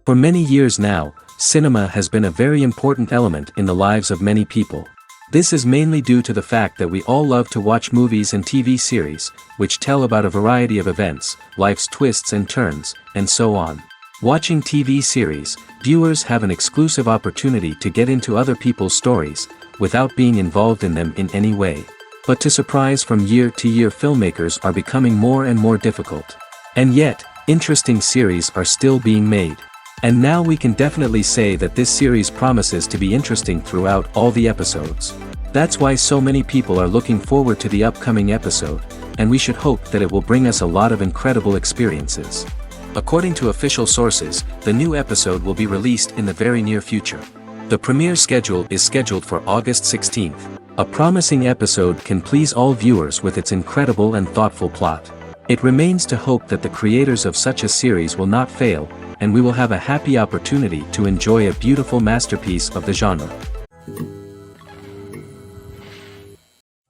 For many years now, cinema has been a very important element in the lives of many people. This is mainly due to the fact that we all love to watch movies and TV series, which tell about a variety of events, life's twists and turns, and so on. Watching TV series, viewers have an exclusive opportunity to get into other people's stories, without being involved in them in any way. But to surprise from year to year, filmmakers are becoming more and more difficult. And yet, interesting series are still being made. And now we can definitely say that this series promises to be interesting throughout all the episodes. That's why so many people are looking forward to the upcoming episode, and we should hope that it will bring us a lot of incredible experiences. According to official sources, the new episode will be released in the very near future. The premiere schedule is scheduled for August 16th. A promising episode can please all viewers with its incredible and thoughtful plot. It remains to hope that the creators of such a series will not fail, and we will have a happy opportunity to enjoy a beautiful masterpiece of the genre.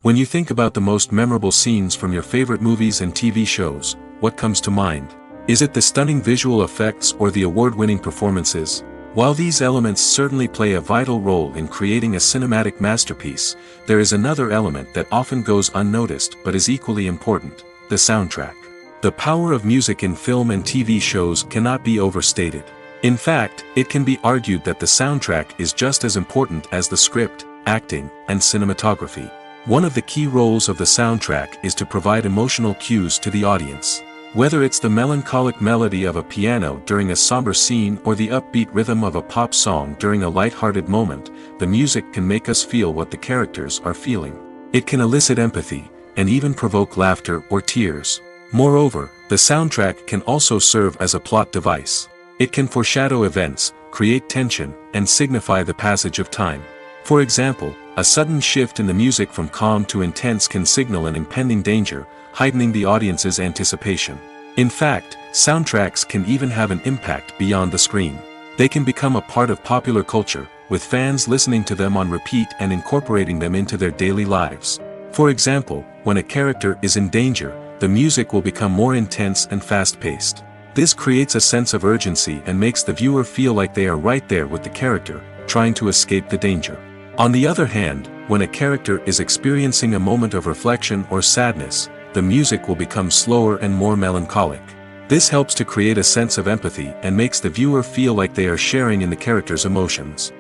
When you think about the most memorable scenes from your favorite movies and TV shows, what comes to mind? Is it the stunning visual effects or the award-winning performances? While these elements certainly play a vital role in creating a cinematic masterpiece, there is another element that often goes unnoticed but is equally important: the soundtrack. The power of music in film and TV shows cannot be overstated. In fact, it can be argued that the soundtrack is just as important as the script, acting, and cinematography. One of the key roles of the soundtrack is to provide emotional cues to the audience. Whether it's the melancholic melody of a piano during a somber scene or the upbeat rhythm of a pop song during a light-hearted moment, the music can make us feel what the characters are feeling. It can elicit empathy, and even provoke laughter or tears. Moreover, the soundtrack can also serve as a plot device. It can foreshadow events, create tension, and signify the passage of time. For example, a sudden shift in the music from calm to intense can signal an impending danger, heightening the audience's anticipation. In fact, soundtracks can even have an impact beyond the screen. They can become a part of popular culture, with fans listening to them on repeat and incorporating them into their daily lives. For example, when a character is in danger, the music will become more intense and fast-paced. This creates a sense of urgency and makes the viewer feel like they are right there with the character, trying to escape the danger. On the other hand, when a character is experiencing a moment of reflection or sadness, the music will become slower and more melancholic. This helps to create a sense of empathy and makes the viewer feel like they are sharing in the character's emotions.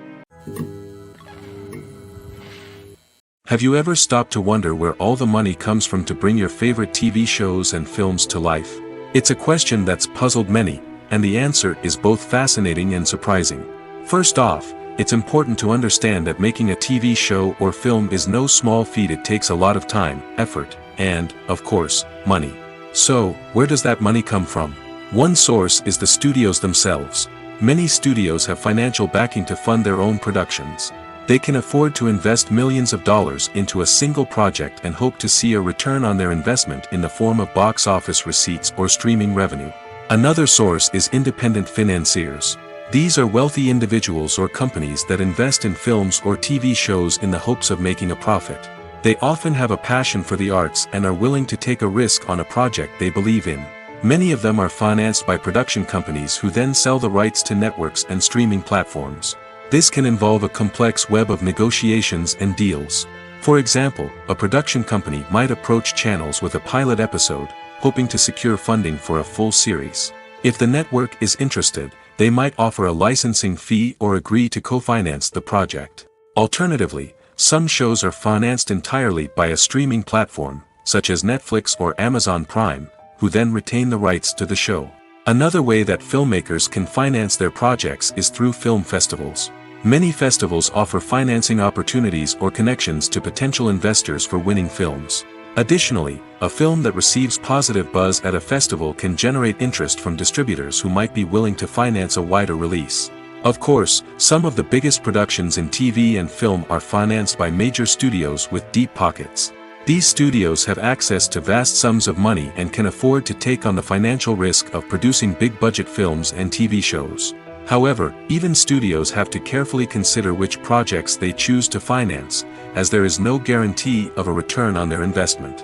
Have you ever stopped to wonder where all the money comes from to bring your favorite TV shows and films to life? It's a question that's puzzled many, and the answer is both fascinating and surprising. First off, it's important to understand that making a TV show or film is no small feat. It takes a lot of time, effort, and, of course, money. So, where does that money come from? One source is the studios themselves. Many studios have financial backing to fund their own productions. They can afford to invest millions of dollars into a single project and hope to see a return on their investment in the form of box office receipts or streaming revenue. Another source is independent financiers. These are wealthy individuals or companies that invest in films or TV shows in the hopes of making a profit. They often have a passion for the arts and are willing to take a risk on a project they believe in. Many of them are financed by production companies who then sell the rights to networks and streaming platforms. This can involve a complex web of negotiations and deals. For example, a production company might approach channels with a pilot episode, hoping to secure funding for a full series. If the network is interested, they might offer a licensing fee or agree to co-finance the project. Alternatively, some shows are financed entirely by a streaming platform, such as Netflix or Amazon Prime, who then retain the rights to the show. Another way that filmmakers can finance their projects is through film festivals. Many festivals offer financing opportunities or connections to potential investors for winning films. Additionally, a film that receives positive buzz at a festival can generate interest from distributors who might be willing to finance a wider release. Of course, some of the biggest productions in TV and film are financed by major studios with deep pockets. These studios have access to vast sums of money and can afford to take on the financial risk of producing big-budget films and TV shows. However, even studios have to carefully consider which projects they choose to finance, as there is no guarantee of a return on their investment.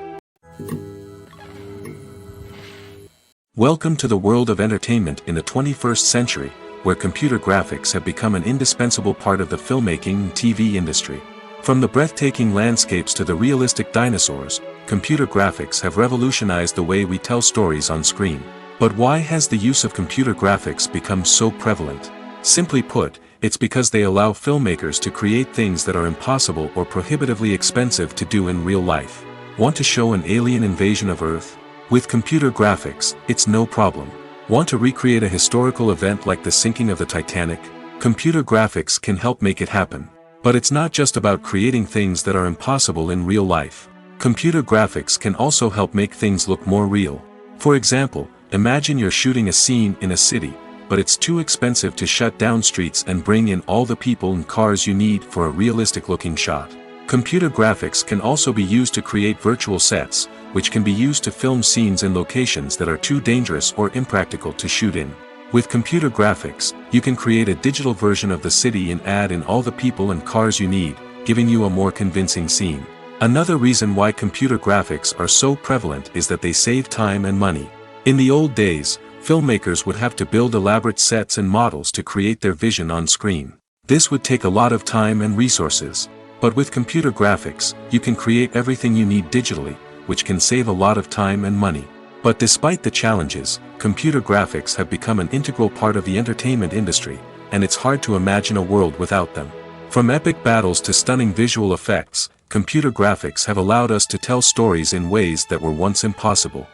Welcome to the world of entertainment in the 21st century, where computer graphics have become an indispensable part of the filmmaking and TV industry. From the breathtaking landscapes to the realistic dinosaurs, computer graphics have revolutionized the way we tell stories on screen. But why has the use of computer graphics become so prevalent? Simply put, it's because they allow filmmakers to create things that are impossible or prohibitively expensive to do in real life. Want to show an alien invasion of Earth? With computer graphics, it's no problem. Want to recreate a historical event like the sinking of the Titanic? Computer graphics can help make it happen. But it's not just about creating things that are impossible in real life. Computer graphics can also help make things look more real. For example, imagine you're shooting a scene in a city, but it's too expensive to shut down streets and bring in all the people and cars you need for a realistic-looking shot. Computer graphics can also be used to create virtual sets, which can be used to film scenes in locations that are too dangerous or impractical to shoot in. With computer graphics, you can create a digital version of the city and add in all the people and cars you need, giving you a more convincing scene. Another reason why computer graphics are so prevalent is that they save time and money. In the old days, filmmakers would have to build elaborate sets and models to create their vision on screen. This would take a lot of time and resources. But with computer graphics, you can create everything you need digitally, which can save a lot of time and money. But despite the challenges, computer graphics have become an integral part of the entertainment industry, and it's hard to imagine a world without them. From epic battles to stunning visual effects, computer graphics have allowed us to tell stories in ways that were once impossible.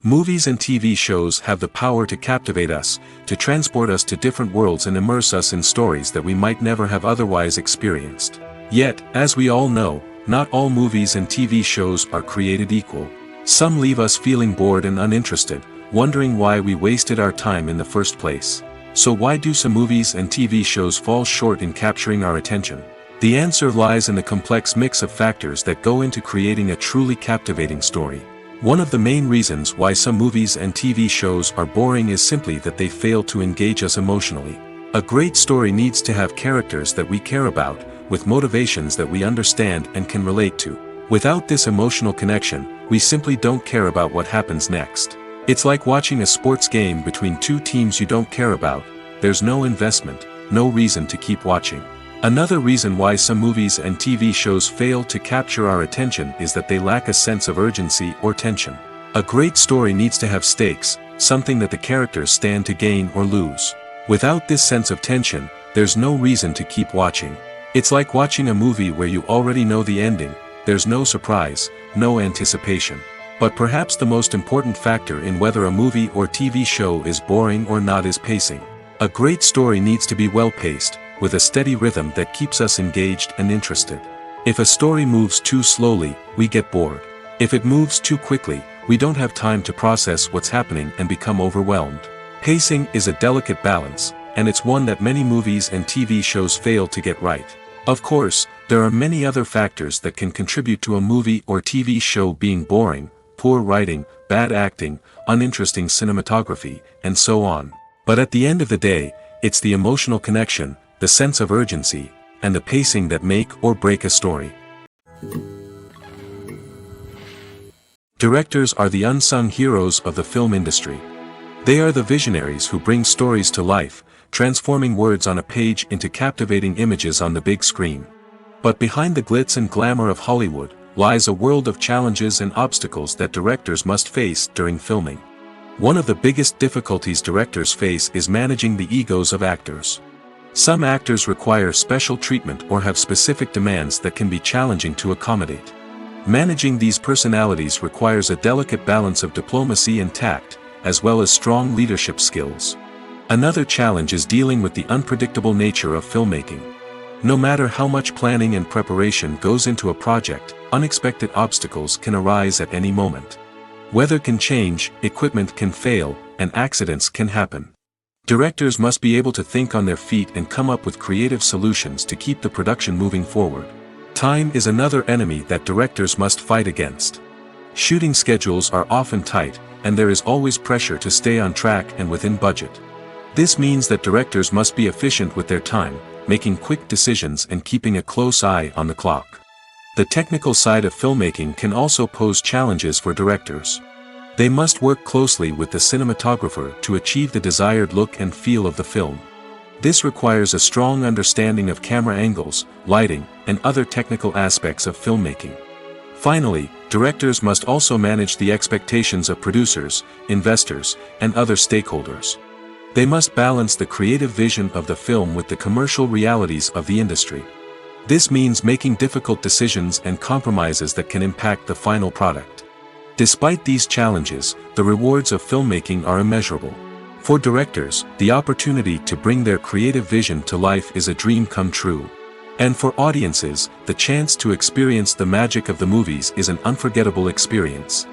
Movies and TV shows have the power to captivate us, to transport us to different worlds and immerse us in stories that we might never have otherwise experienced. Yet, as we all know, not all movies and TV shows are created equal. Some leave us feeling bored and uninterested, wondering why we wasted our time in the first place. So why do some movies and TV shows fall short in capturing our attention? The answer lies in the complex mix of factors that go into creating a truly captivating story. One of the main reasons why some movies and TV shows are boring is simply that they fail to engage us emotionally. A great story needs to have characters that we care about, with motivations that we understand and can relate to. Without this emotional connection, we simply don't care about what happens next. It's like watching a sports game between two teams you don't care about. There's no investment, no reason to keep watching. Another reason why some movies and TV shows fail to capture our attention is that they lack a sense of urgency or tension. A great story needs to have stakes, something that the characters stand to gain or lose. Without this sense of tension, there's no reason to keep watching. It's like watching a movie where you already know the ending. There's no surprise, no anticipation. But perhaps the most important factor in whether a movie or TV show is boring or not is pacing. A great story needs to be well-paced, with a steady rhythm that keeps us engaged and interested. If a story moves too slowly, we get bored. If it moves too quickly, we don't have time to process what's happening and become overwhelmed. Pacing is a delicate balance, and it's one that many movies and TV shows fail to get right. Of course, there are many other factors that can contribute to a movie or TV show being boring: poor writing, bad acting, uninteresting cinematography, and so on. But at the end of the day, it's the emotional connection, the sense of urgency, and the pacing that make or break a story. Directors are the unsung heroes of the film industry. They are the visionaries who bring stories to life, transforming words on a page into captivating images on the big screen. But behind the glitz and glamour of Hollywood lies a world of challenges and obstacles that directors must face during filming. One of the biggest difficulties directors face is managing the egos of actors. Some actors require special treatment or have specific demands that can be challenging to accommodate. Managing these personalities requires a delicate balance of diplomacy and tact, as well as strong leadership skills. Another challenge is dealing with the unpredictable nature of filmmaking. No matter how much planning and preparation goes into a project, unexpected obstacles can arise at any moment. Weather can change, equipment can fail, and accidents can happen. Directors must be able to think on their feet and come up with creative solutions to keep the production moving forward. Time is another enemy that directors must fight against. Shooting schedules are often tight, and there is always pressure to stay on track and within budget. This means that directors must be efficient with their time, making quick decisions and keeping a close eye on the clock. The technical side of filmmaking can also pose challenges for directors. They must work closely with the cinematographer to achieve the desired look and feel of the film. This requires a strong understanding of camera angles, lighting, and other technical aspects of filmmaking. Finally, directors must also manage the expectations of producers, investors, and other stakeholders. They must balance the creative vision of the film with the commercial realities of the industry. This means making difficult decisions and compromises that can impact the final product. Despite these challenges, the rewards of filmmaking are immeasurable. For directors, the opportunity to bring their creative vision to life is a dream come true. And for audiences, the chance to experience the magic of the movies is an unforgettable experience.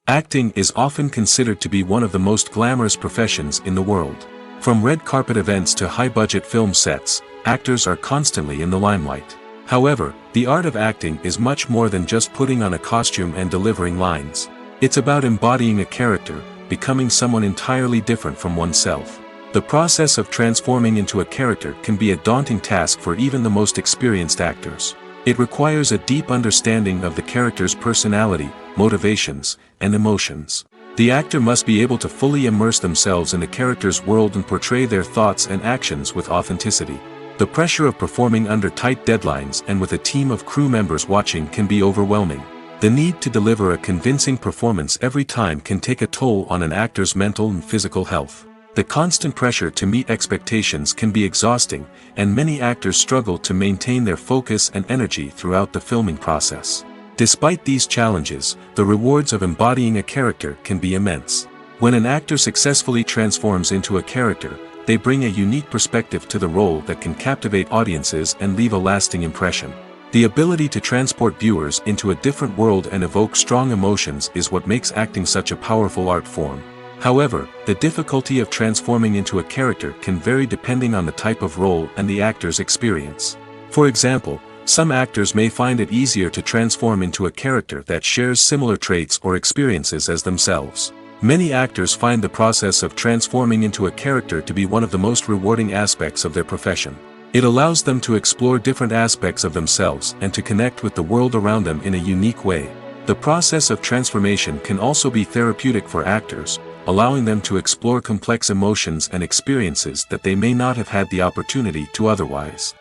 Acting is often considered to be one of the most glamorous professions in the world. From red carpet events to high-budget film sets, actors are constantly in the limelight. However, the art of acting is much more than just putting on a costume and delivering lines. It's about embodying a character, becoming someone entirely different from oneself. The process of transforming into a character can be a daunting task for even the most experienced actors. It requires a deep understanding of the character's personality, motivations, and emotions. The actor must be able to fully immerse themselves in the character's world and portray their thoughts and actions with authenticity. The pressure of performing under tight deadlines and with a team of crew members watching can be overwhelming. The need to deliver a convincing performance every time can take a toll on an actor's mental and physical health. The constant pressure to meet expectations can be exhausting, and many actors struggle to maintain their focus and energy throughout the filming process. Despite these challenges, the rewards of embodying a character can be immense. When an actor successfully transforms into a character, they bring a unique perspective to the role that can captivate audiences and leave a lasting impression. The ability to transport viewers into a different world and evoke strong emotions is what makes acting such a powerful art form. However, the difficulty of transforming into a character can vary depending on the type of role and the actor's experience. For example, some actors may find it easier to transform into a character that shares similar traits or experiences as themselves. Many actors find the process of transforming into a character to be one of the most rewarding aspects of their profession. It allows them to explore different aspects of themselves and to connect with the world around them in a unique way. The process of transformation can also be therapeutic for actors, allowing them to explore complex emotions and experiences that they may not have had the opportunity to otherwise.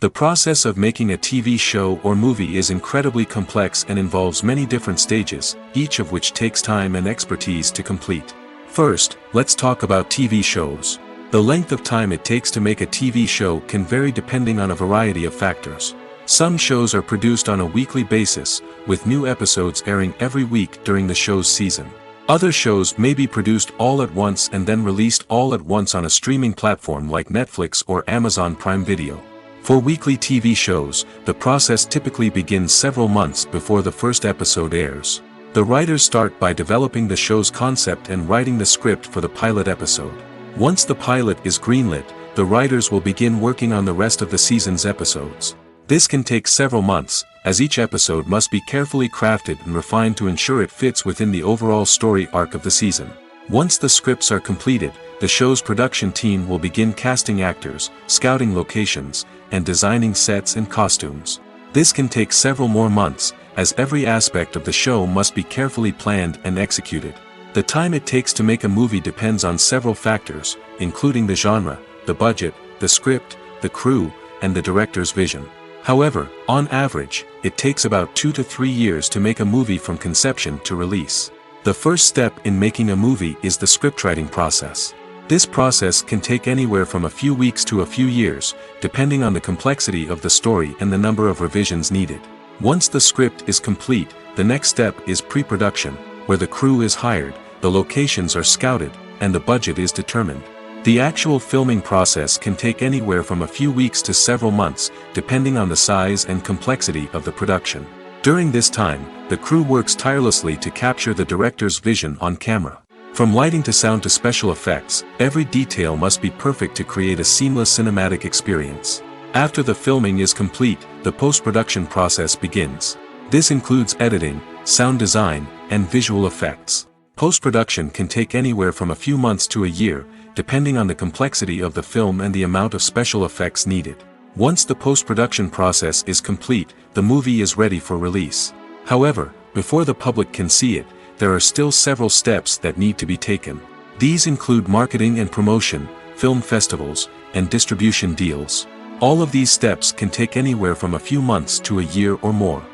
The process of making a TV show or movie is incredibly complex and involves many different stages, each of which takes time and expertise to complete. First, let's talk about TV shows. The length of time it takes to make a TV show can vary depending on a variety of factors. Some shows are produced on a weekly basis, with new episodes airing every week during the show's season. Other shows may be produced all at once and then released all at once on a streaming platform like Netflix or Amazon Prime Video. For weekly TV shows, the process typically begins several months before the first episode airs. The writers start by developing the show's concept and writing the script for the pilot episode. Once the pilot is greenlit, the writers will begin working on the rest of the season's episodes. This can take several months, as each episode must be carefully crafted and refined to ensure it fits within the overall story arc of the season. Once the scripts are completed, the show's production team will begin casting actors, scouting locations, and designing sets and costumes. This can take several more months, as every aspect of the show must be carefully planned and executed. The time it takes to make a movie depends on several factors, including the genre, the budget, the script, the crew, and the director's vision. However, on average, it takes about 2 to 3 years to make a movie from conception to release. The first step in making a movie is the scriptwriting process. This process can take anywhere from a few weeks to a few years, depending on the complexity of the story and the number of revisions needed. Once the script is complete, the next step is pre-production, where the crew is hired, the locations are scouted, and the budget is determined. The actual filming process can take anywhere from a few weeks to several months, depending on the size and complexity of the production. During this time, the crew works tirelessly to capture the director's vision on camera. From lighting to sound to special effects, every detail must be perfect to create a seamless cinematic experience. After the filming is complete, the post-production process begins. This includes editing, sound design, and visual effects. Post-production can take anywhere from a few months to a year, depending on the complexity of the film and the amount of special effects needed. Once the post-production process is complete, the movie is ready for release. However, before the public can see it, there are still several steps that need to be taken. These include marketing and promotion, film festivals, and distribution deals. All of these steps can take anywhere from a few months to a year or more.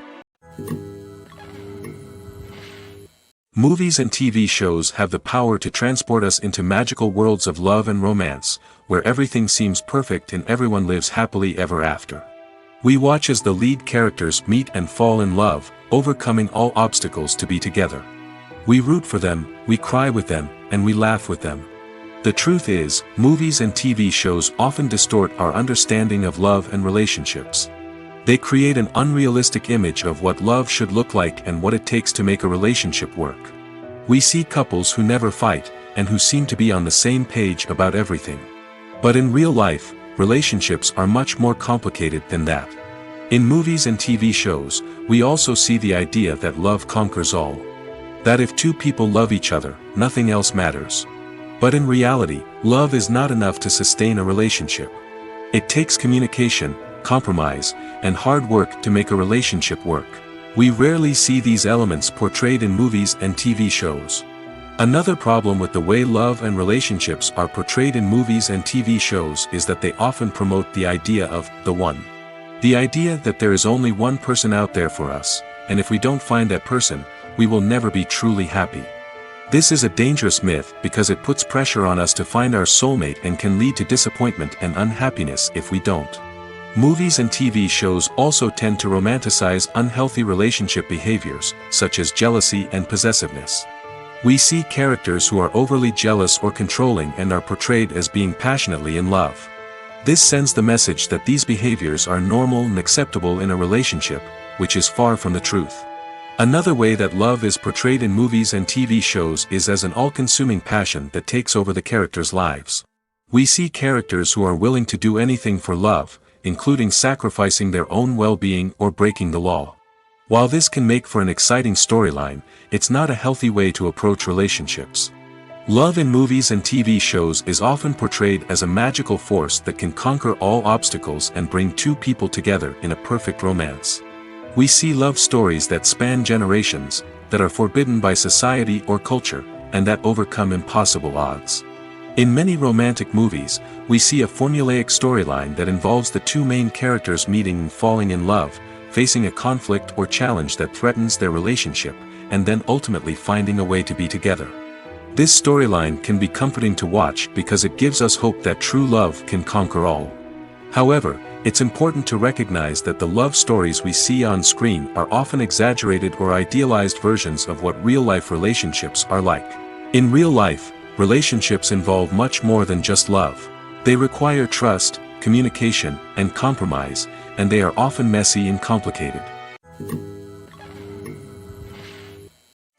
Movies and TV shows have the power to transport us into magical worlds of love and romance, where everything seems perfect and everyone lives happily ever after. We watch as the lead characters meet and fall in love, overcoming all obstacles to be together. We root for them, we cry with them, and we laugh with them. The truth is, movies and TV shows often distort our understanding of love and relationships. They create an unrealistic image of what love should look like and what it takes to make a relationship work. We see couples who never fight, and who seem to be on the same page about everything. But in real life, relationships are much more complicated than that. In movies and TV shows, we also see the idea that love conquers all. That if two people love each other, nothing else matters. But in reality, love is not enough to sustain a relationship. It takes communication, compromise, and hard work to make a relationship work. We rarely see these elements portrayed in movies and TV shows. Another problem with the way love and relationships are portrayed in movies and TV shows is that they often promote the idea of the one. The idea that there is only one person out there for us, and if we don't find that person, we will never be truly happy. This is a dangerous myth because it puts pressure on us to find our soulmate and can lead to disappointment and unhappiness if we don't. Movies and TV shows also tend to romanticize unhealthy relationship behaviors, such as jealousy and possessiveness. We see characters who are overly jealous or controlling and are portrayed as being passionately in love. This sends the message that these behaviors are normal and acceptable in a relationship, which is far from the truth. Another way that love is portrayed in movies and TV shows is as an all-consuming passion that takes over the characters' lives. We see characters who are willing to do anything for love, including sacrificing their own well-being or breaking the law. While this can make for an exciting storyline, it's not a healthy way to approach relationships. Love in movies and TV shows is often portrayed as a magical force that can conquer all obstacles and bring two people together in a perfect romance. We see love stories that span generations, that are forbidden by society or culture, and that overcome impossible odds. In many romantic movies, we see a formulaic storyline that involves the two main characters meeting and falling in love, facing a conflict or challenge that threatens their relationship, and then ultimately finding a way to be together. This storyline can be comforting to watch because it gives us hope that true love can conquer all. However, it's important to recognize that the love stories we see on screen are often exaggerated or idealized versions of what real-life relationships are like. In real life, relationships involve much more than just love. They require trust, communication, and compromise, and they are often messy and complicated.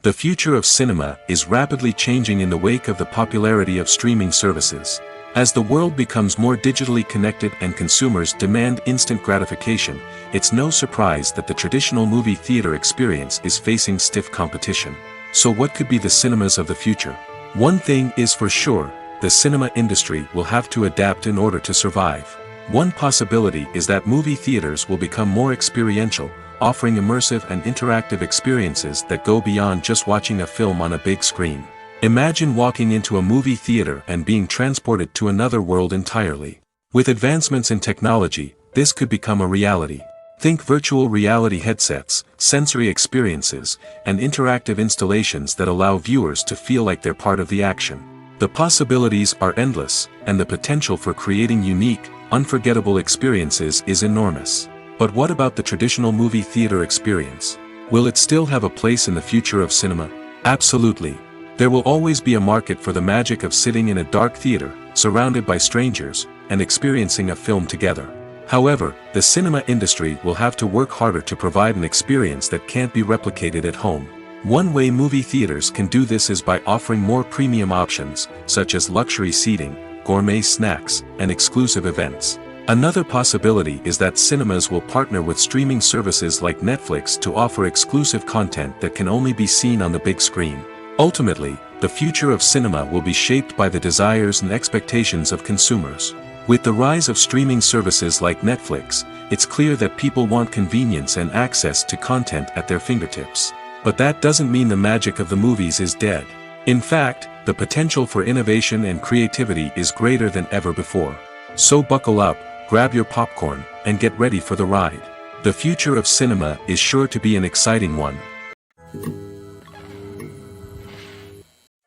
The future of cinema is rapidly changing in the wake of the popularity of streaming services. As the world becomes more digitally connected and consumers demand instant gratification, it's no surprise that the traditional movie theater experience is facing stiff competition. So what could be the cinemas of the future? One thing is for sure, the cinema industry will have to adapt in order to survive. One possibility is that movie theaters will become more experiential, offering immersive and interactive experiences that go beyond just watching a film on a big screen. Imagine walking into a movie theater and being transported to another world entirely. With advancements in technology, this could become a reality. Think virtual reality headsets, sensory experiences, and interactive installations that allow viewers to feel like they're part of the action. The possibilities are endless, and the potential for creating unique, unforgettable experiences is enormous. But what about the traditional movie theater experience? Will it still have a place in the future of cinema? Absolutely. There will always be a market for the magic of sitting in a dark theater, surrounded by strangers, and experiencing a film together. However, the cinema industry will have to work harder to provide an experience that can't be replicated at home. One way movie theaters can do this is by offering more premium options, such as luxury seating, gourmet snacks, and exclusive events. Another possibility is that cinemas will partner with streaming services like Netflix to offer exclusive content that can only be seen on the big screen. Ultimately, the future of cinema will be shaped by the desires and expectations of consumers. With the rise of streaming services like Netflix, it's clear that people want convenience and access to content at their fingertips. But that doesn't mean the magic of the movies is dead. In fact, the potential for innovation and creativity is greater than ever before. So buckle up, grab your popcorn, and get ready for the ride. The future of cinema is sure to be an exciting one.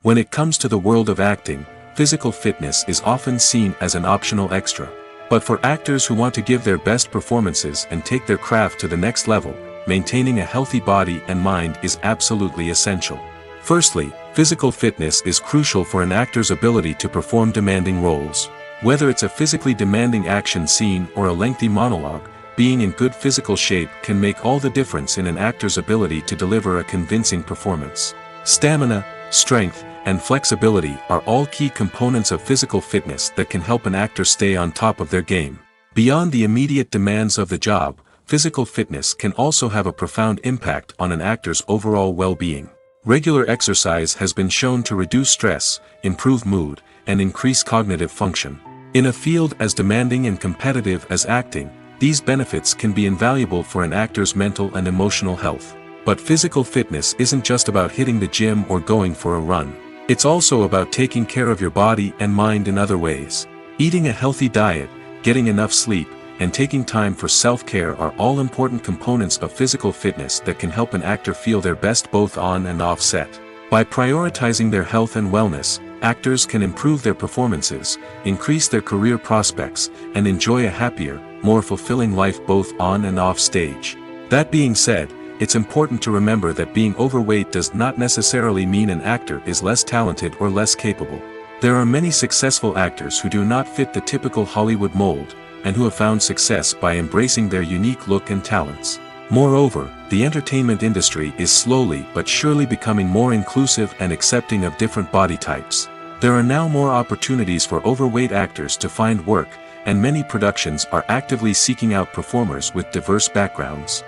When it comes to the world of acting, physical fitness is often seen as an optional extra. But for actors who want to give their best performances and take their craft to the next level, maintaining a healthy body and mind is absolutely essential. Firstly, physical fitness is crucial for an actor's ability to perform demanding roles. Whether it's a physically demanding action scene or a lengthy monologue, being in good physical shape can make all the difference in an actor's ability to deliver a convincing performance. Stamina, strength, and flexibility are all key components of physical fitness that can help an actor stay on top of their game. Beyond the immediate demands of the job, physical fitness can also have a profound impact on an actor's overall well-being. Regular exercise has been shown to reduce stress, improve mood, and increase cognitive function. In a field as demanding and competitive as acting, these benefits can be invaluable for an actor's mental and emotional health. But physical fitness isn't just about hitting the gym or going for a run. It's also about taking care of your body and mind in other ways. Eating a healthy diet, getting enough sleep, and taking time for self-care are all important components of physical fitness that can help an actor feel their best both on and off set. By prioritizing their health and wellness, actors can improve their performances, increase their career prospects, and enjoy a happier, more fulfilling life both on and off stage. That being said, it's important to remember that being overweight does not necessarily mean an actor is less talented or less capable. There are many successful actors who do not fit the typical Hollywood mold, and who have found success by embracing their unique look and talents. Moreover, the entertainment industry is slowly but surely becoming more inclusive and accepting of different body types. There are now more opportunities for overweight actors to find work, and many productions are actively seeking out performers with diverse backgrounds.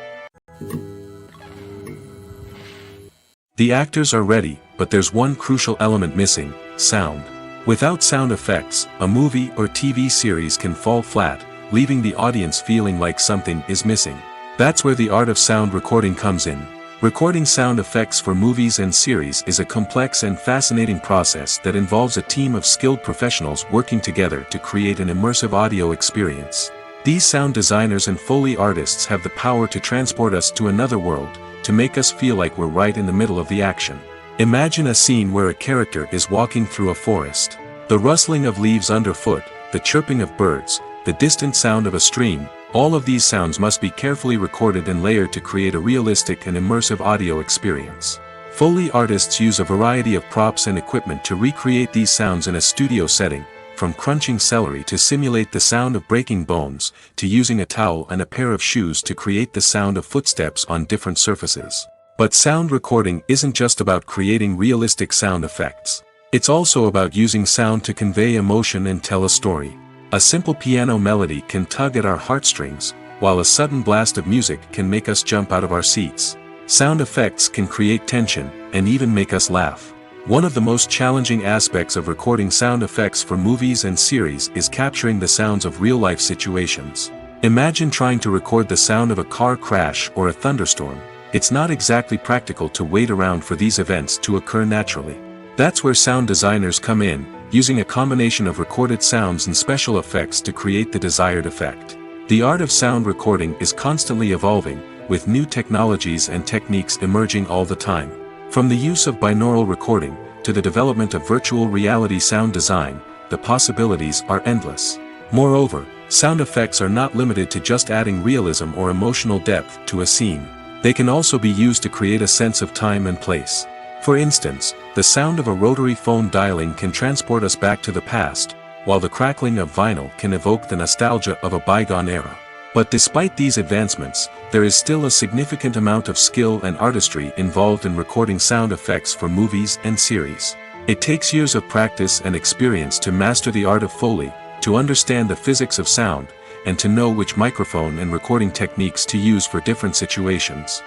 The actors are ready, but there's one crucial element missing: sound. Without sound effects, a movie or TV series can fall flat, leaving the audience feeling like something is missing. That's where the art of sound recording comes in. Recording sound effects for movies and series is a complex and fascinating process that involves a team of skilled professionals working together to create an immersive audio experience. These sound designers and Foley artists have the power to transport us to another world, to make us feel like we're right in the middle of the action. Imagine a scene where a character is walking through a forest. The rustling of leaves underfoot, the chirping of birds, the distant sound of a stream, all of these sounds must be carefully recorded and layered to create a realistic and immersive audio experience. Foley artists use a variety of props and equipment to recreate these sounds in a studio setting, from crunching celery to simulate the sound of breaking bones, to using a towel and a pair of shoes to create the sound of footsteps on different surfaces. But sound recording isn't just about creating realistic sound effects. It's also about using sound to convey emotion and tell a story. A simple piano melody can tug at our heartstrings, while a sudden blast of music can make us jump out of our seats. Sound effects can create tension, and even make us laugh. One of the most challenging aspects of recording sound effects for movies and series is capturing the sounds of real-life situations. Imagine trying to record the sound of a car crash or a thunderstorm. It's not exactly practical to wait around for these events to occur naturally. That's where sound designers come in, using a combination of recorded sounds and special effects to create the desired effect. The art of sound recording is constantly evolving, with new technologies and techniques emerging all the time. From the use of binaural recording, to the development of virtual reality sound design, the possibilities are endless. Moreover, sound effects are not limited to just adding realism or emotional depth to a scene. They can also be used to create a sense of time and place. For instance, the sound of a rotary phone dialing can transport us back to the past, while the crackling of vinyl can evoke the nostalgia of a bygone era. But despite these advancements, there is still a significant amount of skill and artistry involved in recording sound effects for movies and series. It takes years of practice and experience to master the art of Foley, to understand the physics of sound, and to know which microphone and recording techniques to use for different situations.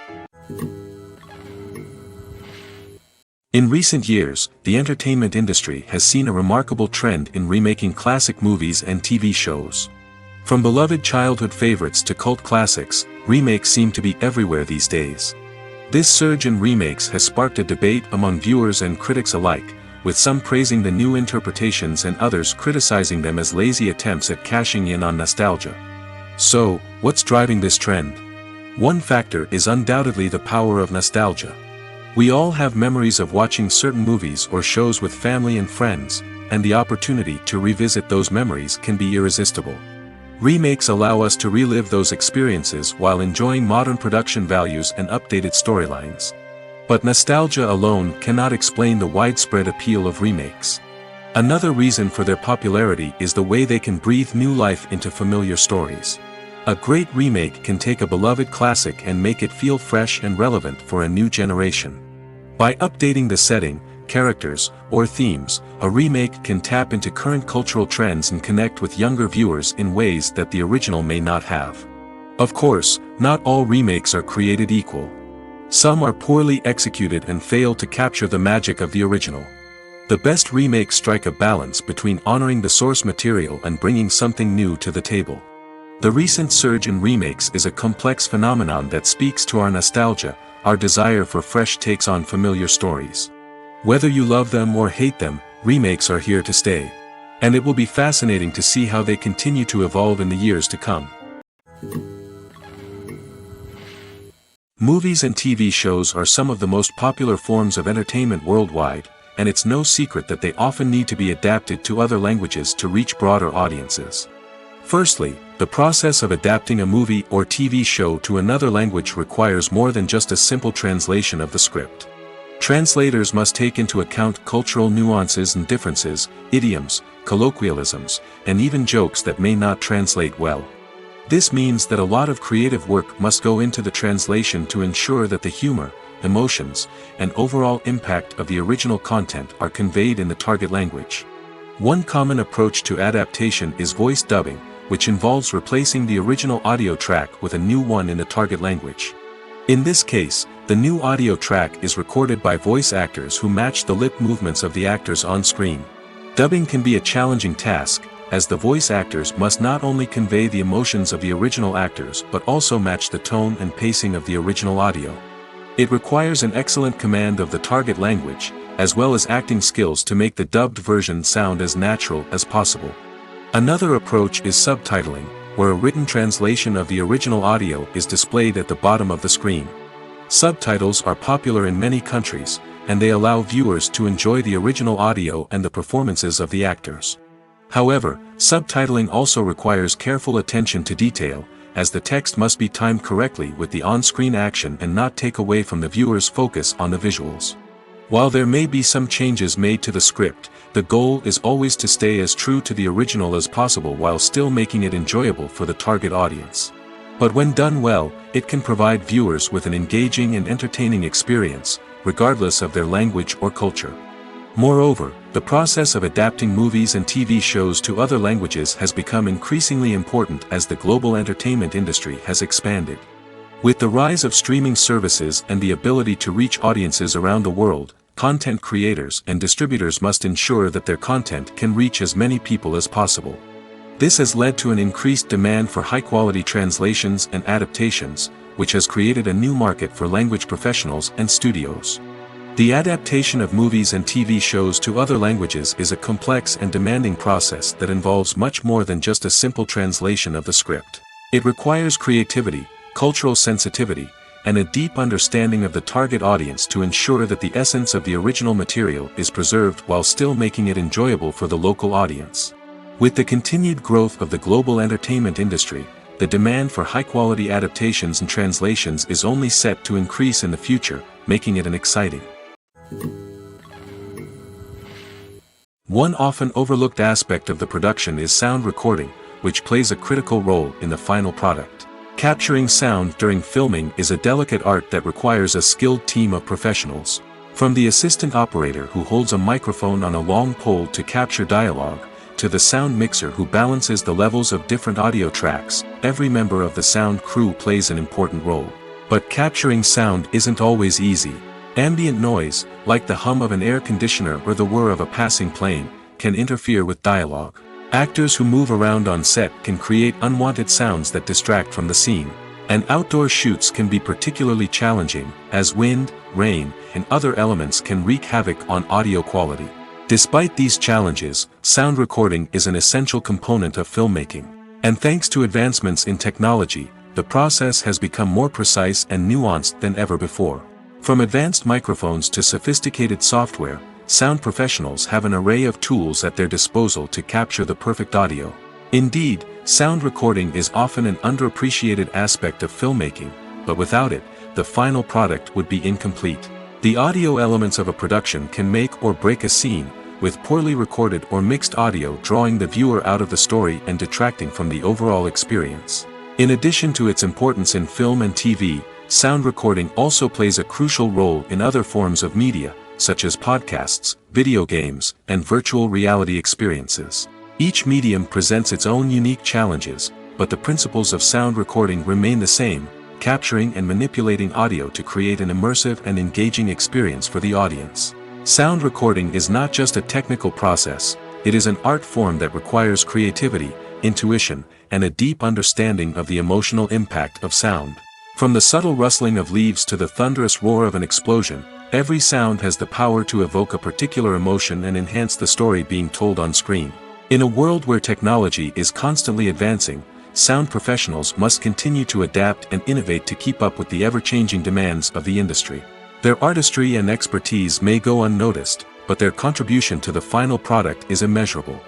In recent years, the entertainment industry has seen a remarkable trend in remaking classic movies and TV shows. From beloved childhood favorites to cult classics, remakes seem to be everywhere these days. This surge in remakes has sparked a debate among viewers and critics alike, with some praising the new interpretations and others criticizing them as lazy attempts at cashing in on nostalgia. So, what's driving this trend? One factor is undoubtedly the power of nostalgia. We all have memories of watching certain movies or shows with family and friends, and the opportunity to revisit those memories can be irresistible. Remakes allow us to relive those experiences while enjoying modern production values and updated storylines. But nostalgia alone cannot explain the widespread appeal of remakes. Another reason for their popularity is the way they can breathe new life into familiar stories. A great remake can take a beloved classic and make it feel fresh and relevant for a new generation. By updating the setting, characters, or themes, a remake can tap into current cultural trends and connect with younger viewers in ways that the original may not have. Of course, not all remakes are created equal. Some are poorly executed and fail to capture the magic of the original. The best remakes strike a balance between honoring the source material and bringing something new to the table. The recent surge in remakes is a complex phenomenon that speaks to our nostalgia, our desire for fresh takes on familiar stories. Whether you love them or hate them, remakes are here to stay. And it will be fascinating to see how they continue to evolve in the years to come. Movies and TV shows are some of the most popular forms of entertainment worldwide, and it's no secret that they often need to be adapted to other languages to reach broader audiences. Firstly, the process of adapting a movie or TV show to another language requires more than just a simple translation of the script. Translators must take into account cultural nuances and differences, idioms, colloquialisms, and even jokes that may not translate well. This means that a lot of creative work must go into the translation to ensure that the humor, emotions, and overall impact of the original content are conveyed in the target language. One common approach to adaptation is voice dubbing, which involves replacing the original audio track with a new one in the target language. In this case, the new audio track is recorded by voice actors who match the lip movements of the actors on screen. Dubbing can be a challenging task, as the voice actors must not only convey the emotions of the original actors but also match the tone and pacing of the original audio. It requires an excellent command of the target language, as well as acting skills to make the dubbed version sound as natural as possible. Another approach is subtitling, where a written translation of the original audio is displayed at the bottom of the screen. Subtitles are popular in many countries, and they allow viewers to enjoy the original audio and the performances of the actors. However, subtitling also requires careful attention to detail, as the text must be timed correctly with the on-screen action and not take away from the viewer's focus on the visuals. While there may be some changes made to the script, the goal is always to stay as true to the original as possible while still making it enjoyable for the target audience. But when done well, it can provide viewers with an engaging and entertaining experience, regardless of their language or culture. Moreover, the process of adapting movies and TV shows to other languages has become increasingly important as the global entertainment industry has expanded. With the rise of streaming services and the ability to reach audiences around the world, content creators and distributors must ensure that their content can reach as many people as possible. This has led to an increased demand for high-quality translations and adaptations, which has created a new market for language professionals and studios. The adaptation of movies and TV shows to other languages is a complex and demanding process that involves much more than just a simple translation of the script. It requires creativity, cultural sensitivity, and a deep understanding of the target audience to ensure that the essence of the original material is preserved while still making it enjoyable for the local audience. With the continued growth of the global entertainment industry, the demand for high-quality adaptations and translations is only set to increase in the future, making it an exciting. One often overlooked aspect of the production is sound recording, which plays a critical role in the final product. Capturing sound during filming is a delicate art that requires a skilled team of professionals. From the assistant operator who holds a microphone on a long pole to capture dialogue, to the sound mixer who balances the levels of different audio tracks, every member of the sound crew plays an important role. But capturing sound isn't always easy. Ambient noise, like the hum of an air conditioner or the whir of a passing plane, can interfere with dialogue. Actors who move around on set can create unwanted sounds that distract from the scene. And outdoor shoots can be particularly challenging, as wind, rain, and other elements can wreak havoc on audio quality. Despite these challenges, sound recording is an essential component of filmmaking. And thanks to advancements in technology, the process has become more precise and nuanced than ever before. From advanced microphones to sophisticated software, sound professionals have an array of tools at their disposal to capture the perfect audio. Indeed, sound recording is often an underappreciated aspect of filmmaking, but without it, the final product would be incomplete. The audio elements of a production can make or break a scene, with poorly recorded or mixed audio drawing the viewer out of the story and detracting from the overall experience. In addition to its importance in film and TV, sound recording also plays a crucial role in other forms of media, such as podcasts, video games, and virtual reality experiences. Each medium presents its own unique challenges, but the principles of sound recording remain the same, capturing and manipulating audio to create an immersive and engaging experience for the audience. Sound recording is not just a technical process, it is an art form that requires creativity, intuition, and a deep understanding of the emotional impact of sound. From the subtle rustling of leaves to the thunderous roar of an explosion, every sound has the power to evoke a particular emotion and enhance the story being told on screen. In a world where technology is constantly advancing, sound professionals must continue to adapt and innovate to keep up with the ever-changing demands of the industry. Their artistry and expertise may go unnoticed, but their contribution to the final product is immeasurable.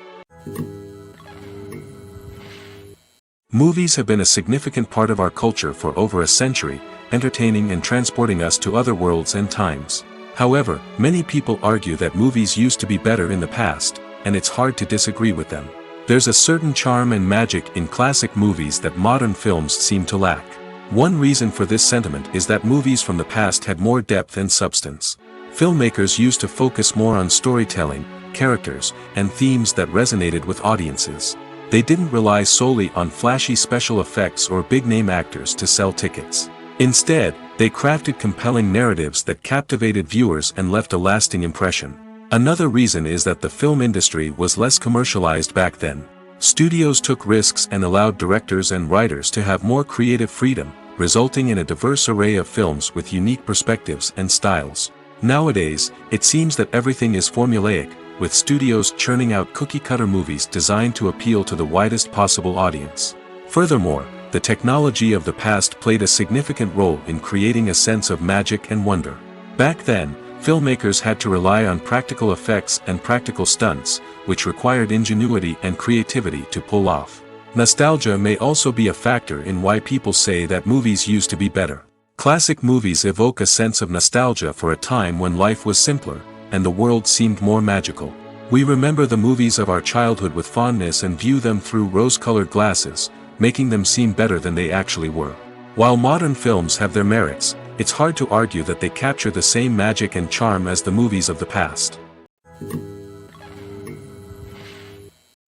Movies have been a significant part of our culture for over a century, entertaining and transporting us to other worlds and times. However, many people argue that movies used to be better in the past, and it's hard to disagree with them. There's a certain charm and magic in classic movies that modern films seem to lack. One reason for this sentiment is that movies from the past had more depth and substance. Filmmakers used to focus more on storytelling, characters, and themes that resonated with audiences. They didn't rely solely on flashy special effects or big-name actors to sell tickets. Instead, they crafted compelling narratives that captivated viewers and left a lasting impression. Another reason is that the film industry was less commercialized back then. Studios took risks and allowed directors and writers to have more creative freedom, resulting in a diverse array of films with unique perspectives and styles. Nowadays, it seems that everything is formulaic, with studios churning out cookie-cutter movies designed to appeal to the widest possible audience. Furthermore, the technology of the past played a significant role in creating a sense of magic and wonder. Back then, filmmakers had to rely on practical effects and practical stunts, which required ingenuity and creativity to pull off. Nostalgia may also be a factor in why people say that movies used to be better. Classic movies evoke a sense of nostalgia for a time when life was simpler, and the world seemed more magical. We remember the movies of our childhood with fondness and view them through rose-colored glasses, making them seem better than they actually were. While modern films have their merits, it's hard to argue that they capture the same magic and charm as the movies of the past.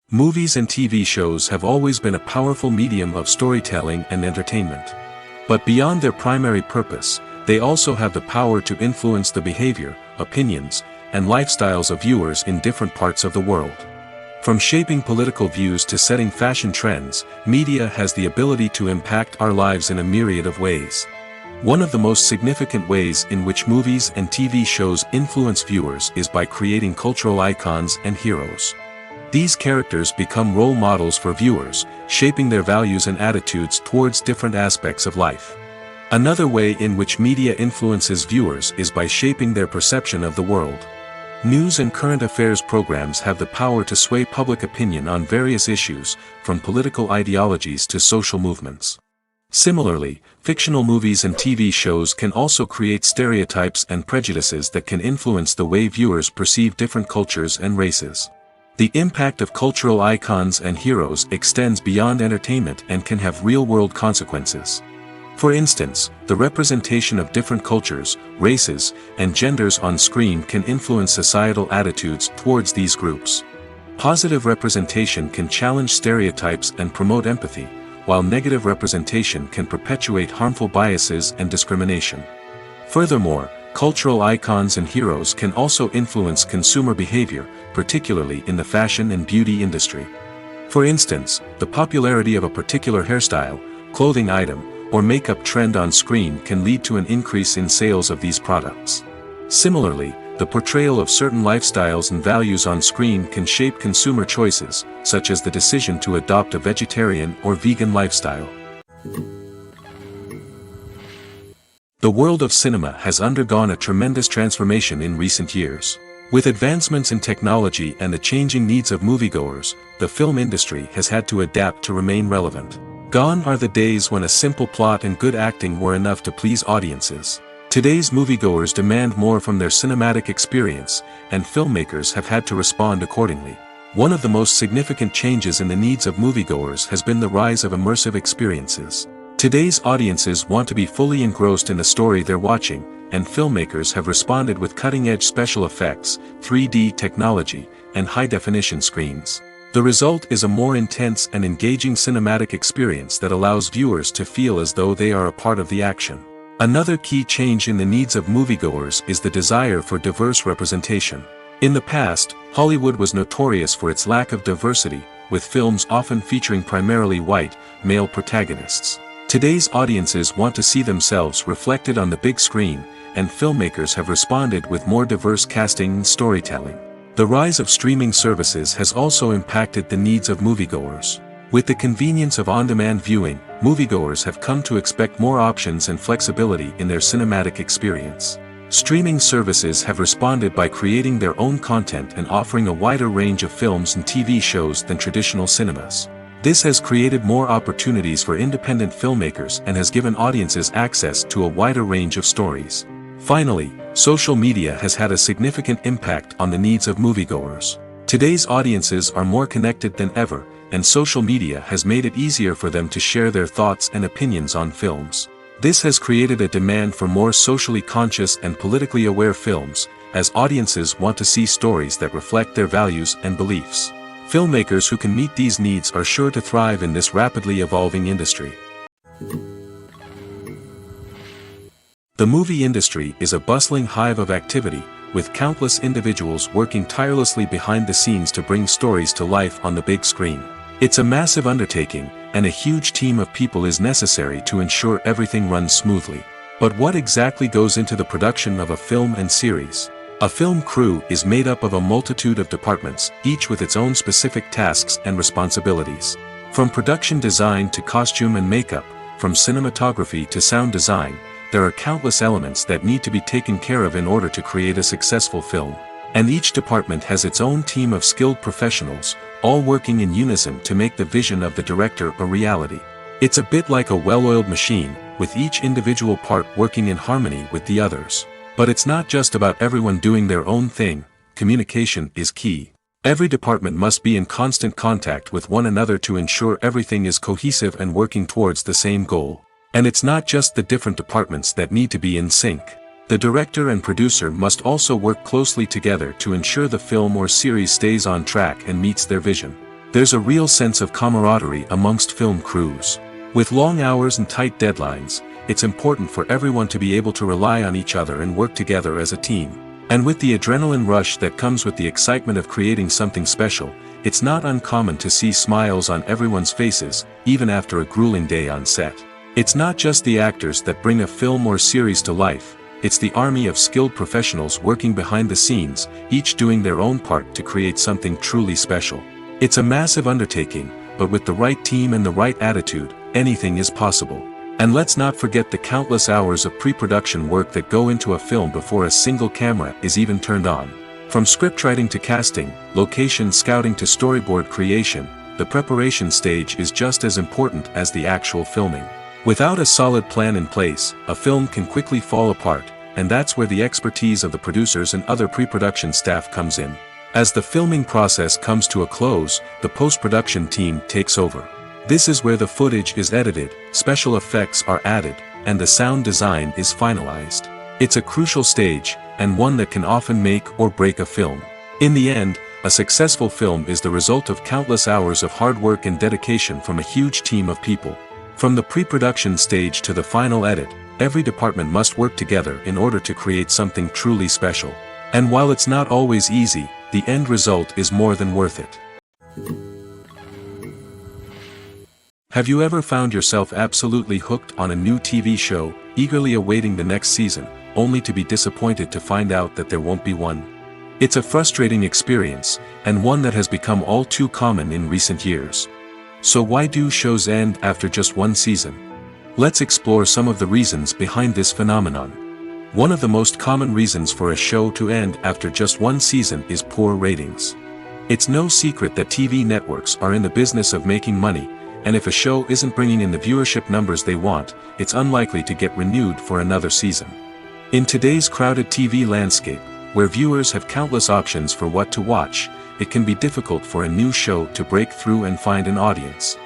Movies and TV shows have always been a powerful medium of storytelling and entertainment. But beyond their primary purpose, they also have the power to influence the behavior, opinions, and lifestyles of viewers in different parts of the world. From shaping political views to setting fashion trends, media has the ability to impact our lives in a myriad of ways. One of the most significant ways in which movies and TV shows influence viewers is by creating cultural icons and heroes. These characters become role models for viewers, shaping their values and attitudes towards different aspects of life. Another way in which media influences viewers is by shaping their perception of the world. News and current affairs programs have the power to sway public opinion on various issues, from political ideologies to social movements. Similarly, fictional movies and TV shows can also create stereotypes and prejudices that can influence the way viewers perceive different cultures and races. The impact of cultural icons and heroes extends beyond entertainment and can have real-world consequences. For instance, the representation of different cultures, races, and genders on screen can influence societal attitudes towards these groups. Positive representation can challenge stereotypes and promote empathy, while negative representation can perpetuate harmful biases and discrimination. Furthermore, cultural icons and heroes can also influence consumer behavior, particularly in the fashion and beauty industry. For instance, the popularity of a particular hairstyle, clothing item, or makeup trend on screen can lead to an increase in sales of these products. Similarly, the portrayal of certain lifestyles and values on screen can shape consumer choices, such as the decision to adopt a vegetarian or vegan lifestyle. The world of cinema has undergone a tremendous transformation in recent years. With advancements in technology and the changing needs of moviegoers, the film industry has had to adapt to remain relevant. Gone are the days when a simple plot and good acting were enough to please audiences. Today's moviegoers demand more from their cinematic experience, and filmmakers have had to respond accordingly. One of the most significant changes in the needs of moviegoers has been the rise of immersive experiences. Today's audiences want to be fully engrossed in the story they're watching, and filmmakers have responded with cutting-edge special effects, 3D technology, and high-definition screens. The result is a more intense and engaging cinematic experience that allows viewers to feel as though they are a part of the action. Another key change in the needs of moviegoers is the desire for diverse representation. In the past, Hollywood was notorious for its lack of diversity, with films often featuring primarily white, male protagonists. Today's audiences want to see themselves reflected on the big screen, and filmmakers have responded with more diverse casting and storytelling. The rise of streaming services has also impacted the needs of moviegoers. With the convenience of on-demand viewing, moviegoers have come to expect more options and flexibility in their cinematic experience. Streaming services have responded by creating their own content and offering a wider range of films and TV shows than traditional cinemas. This has created more opportunities for independent filmmakers and has given audiences access to a wider range of stories. Finally, social media has had a significant impact on the needs of moviegoers. Today's audiences are more connected than ever, and social media has made it easier for them to share their thoughts and opinions on films. This has created a demand for more socially conscious and politically aware films, as audiences want to see stories that reflect their values and beliefs. Filmmakers who can meet these needs are sure to thrive in this rapidly evolving industry. The movie industry is a bustling hive of activity, with countless individuals working tirelessly behind the scenes to bring stories to life on the big screen. It's a massive undertaking, and a huge team of people is necessary to ensure everything runs smoothly. But what exactly goes into the production of a film and series? A film crew is made up of a multitude of departments, each with its own specific tasks and responsibilities. From production design to costume and makeup, from cinematography to sound design, there are countless elements that need to be taken care of in order to create a successful film. And each department has its own team of skilled professionals, all working in unison to make the vision of the director a reality. It's a bit like a well-oiled machine, with each individual part working in harmony with the others. But it's not just about everyone doing their own thing. Communication is key. Every department must be in constant contact with one another to ensure everything is cohesive and working towards the same goal. And it's not just the different departments that need to be in sync. The director and producer must also work closely together to ensure the film or series stays on track and meets their vision. There's a real sense of camaraderie amongst film crews. With long hours and tight deadlines, it's important for everyone to be able to rely on each other and work together as a team. And with the adrenaline rush that comes with the excitement of creating something special, it's not uncommon to see smiles on everyone's faces, even after a grueling day on set. It's not just the actors that bring a film or series to life. It's the army of skilled professionals working behind the scenes, each doing their own part to create something truly special. It's a massive undertaking, but with the right team and the right attitude, anything is possible. And let's not forget the countless hours of pre-production work that go into a film before a single camera is even turned on. From scriptwriting to casting, location scouting to storyboard creation, the preparation stage is just as important as the actual filming. Without a solid plan in place, a film can quickly fall apart, and that's where the expertise of the producers and other pre-production staff comes in. As the filming process comes to a close, the post-production team takes over. This is where the footage is edited, special effects are added, and the sound design is finalized. It's a crucial stage, and one that can often make or break a film. In the end, a successful film is the result of countless hours of hard work and dedication from a huge team of people. From the pre-production stage to the final edit, Every department must work together in order to create something truly special. And while it's not always easy, the end result is more than worth it. Have you ever found yourself absolutely hooked on a new TV show, eagerly awaiting the next season, only to be disappointed to find out that there won't be one? It's a frustrating experience, and one that has become all too common in recent years. So why do shows end after just one season? Let's explore some of the reasons behind this phenomenon. One of the most common reasons for a show to end after just one season is poor ratings. It's no secret that TV networks are in the business of making money, and if a show isn't bringing in the viewership numbers they want, it's unlikely to get renewed for another season. In today's crowded TV landscape, where viewers have countless options for what to watch, it can be difficult for a new show to break through and find an audience.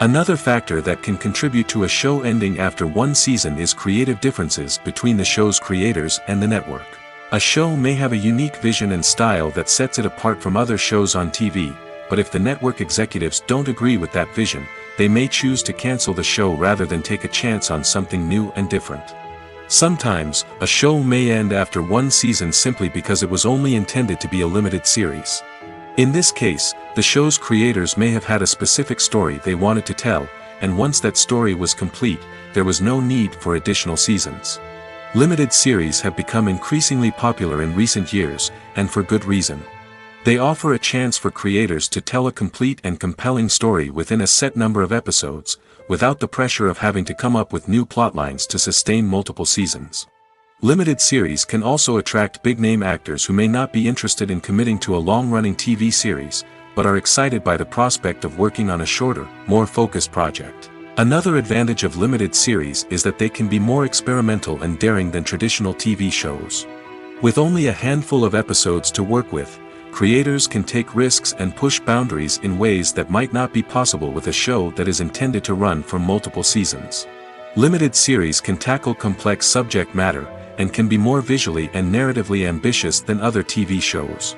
Another factor that can contribute to a show ending after one season is creative differences between the show's creators and the network. A show may have a unique vision and style that sets it apart from other shows on TV, but if the network executives don't agree with that vision, they may choose to cancel the show rather than take a chance on something new and different. Sometimes, a show may end after one season simply because it was only intended to be a limited series. In this case, the show's creators may have had a specific story they wanted to tell, and once that story was complete, there was no need for additional seasons. Limited series have become increasingly popular in recent years, and for good reason. They offer a chance for creators to tell a complete and compelling story within a set number of episodes, without the pressure of having to come up with new plotlines to sustain multiple seasons. Limited series can also attract big-name actors who may not be interested in committing to a long-running TV series, but are excited by the prospect of working on a shorter, more focused project. Another advantage of limited series is that they can be more experimental and daring than traditional TV shows. With only a handful of episodes to work with, creators can take risks and push boundaries in ways that might not be possible with a show that is intended to run for multiple seasons. Limited series can tackle complex subject matter, and can be more visually and narratively ambitious than other TV shows.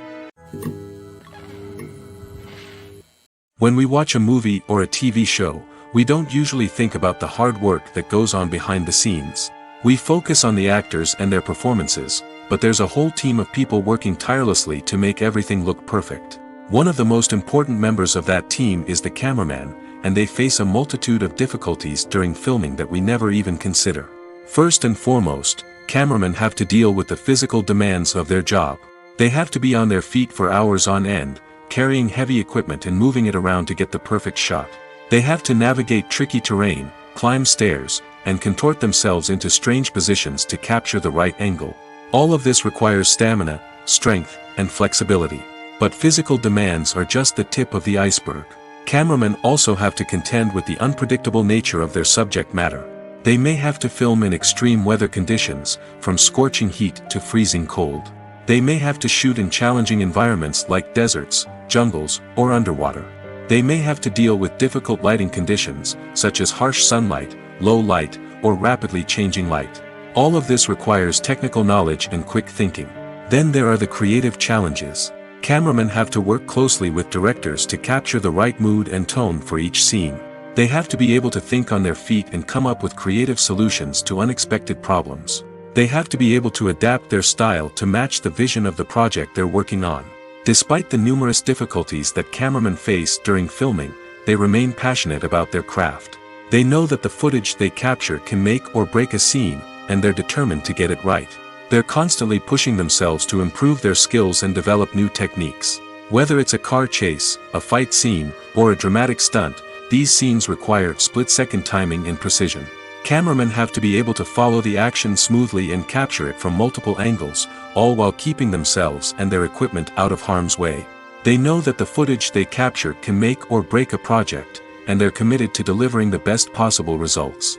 When we watch a movie or a TV show, we don't usually think about the hard work that goes on behind the scenes. We focus on the actors and their performances, but there's a whole team of people working tirelessly to make everything look perfect. One of the most important members of that team is the cameraman, and they face a multitude of difficulties during filming that we never even consider. First and foremost, cameramen have to deal with the physical demands of their job. They have to be on their feet for hours on end, carrying heavy equipment and moving it around to get the perfect shot. They have to navigate tricky terrain, climb stairs, and contort themselves into strange positions to capture the right angle. All of this requires stamina, strength, and flexibility. But physical demands are just the tip of the iceberg. Cameramen also have to contend with the unpredictable nature of their subject matter. They may have to film in extreme weather conditions, from scorching heat to freezing cold. They may have to shoot in challenging environments like deserts, jungles, or underwater. They may have to deal with difficult lighting conditions, such as harsh sunlight, low light, or rapidly changing light. All of this requires technical knowledge and quick thinking. Then there are the creative challenges. Cameramen have to work closely with directors to capture the right mood and tone for each scene. They have to be able to think on their feet and come up with creative solutions to unexpected problems. They have to be able to adapt their style to match the vision of the project they're working on. Despite the numerous difficulties that cameramen face during filming, they remain passionate about their craft. They know that the footage they capture can make or break a scene, and they're determined to get it right. They're constantly pushing themselves to improve their skills and develop new techniques. Whether it's a car chase, a fight scene, or a dramatic stunt, these scenes require split-second timing and precision. Cameramen have to be able to follow the action smoothly and capture it from multiple angles, all while keeping themselves and their equipment out of harm's way. They know that the footage they capture can make or break a project, and they're committed to delivering the best possible results.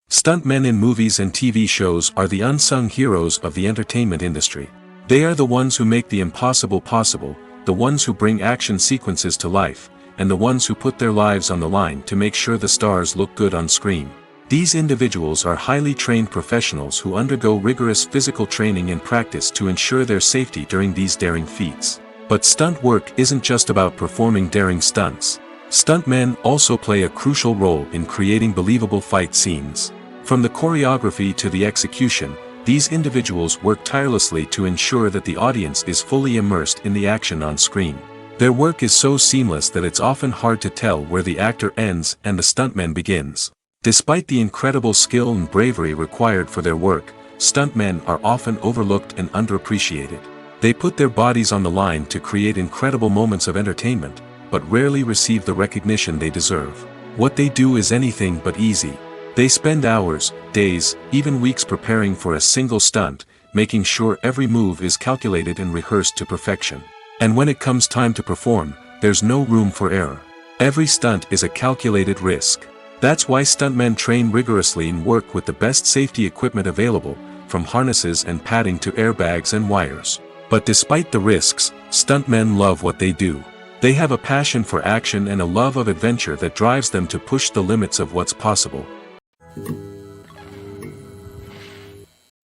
Stuntmen in movies and TV shows are the unsung heroes of the entertainment industry. They are the ones who make the impossible possible, the ones who bring action sequences to life, and the ones who put their lives on the line to make sure the stars look good on screen. These individuals are highly trained professionals who undergo rigorous physical training and practice to ensure their safety during these daring feats. But stunt work isn't just about performing daring stunts. Stuntmen also play a crucial role in creating believable fight scenes. From the choreography to the execution, these individuals work tirelessly to ensure that the audience is fully immersed in the action on screen. Their work is so seamless that it's often hard to tell where the actor ends and the stuntman begins. Despite the incredible skill and bravery required for their work, stuntmen are often overlooked and underappreciated. They put their bodies on the line to create incredible moments of entertainment, but rarely receive the recognition they deserve. What they do is anything but easy. They spend hours, days, even weeks preparing for a single stunt, making sure every move is calculated and rehearsed to perfection. And when it comes time to perform, there's no room for error. Every stunt is a calculated risk. That's why stuntmen train rigorously and work with the best safety equipment available, from harnesses and padding to airbags and wires. But despite the risks, stuntmen love what they do. They have a passion for action and a love of adventure that drives them to push the limits of what's possible.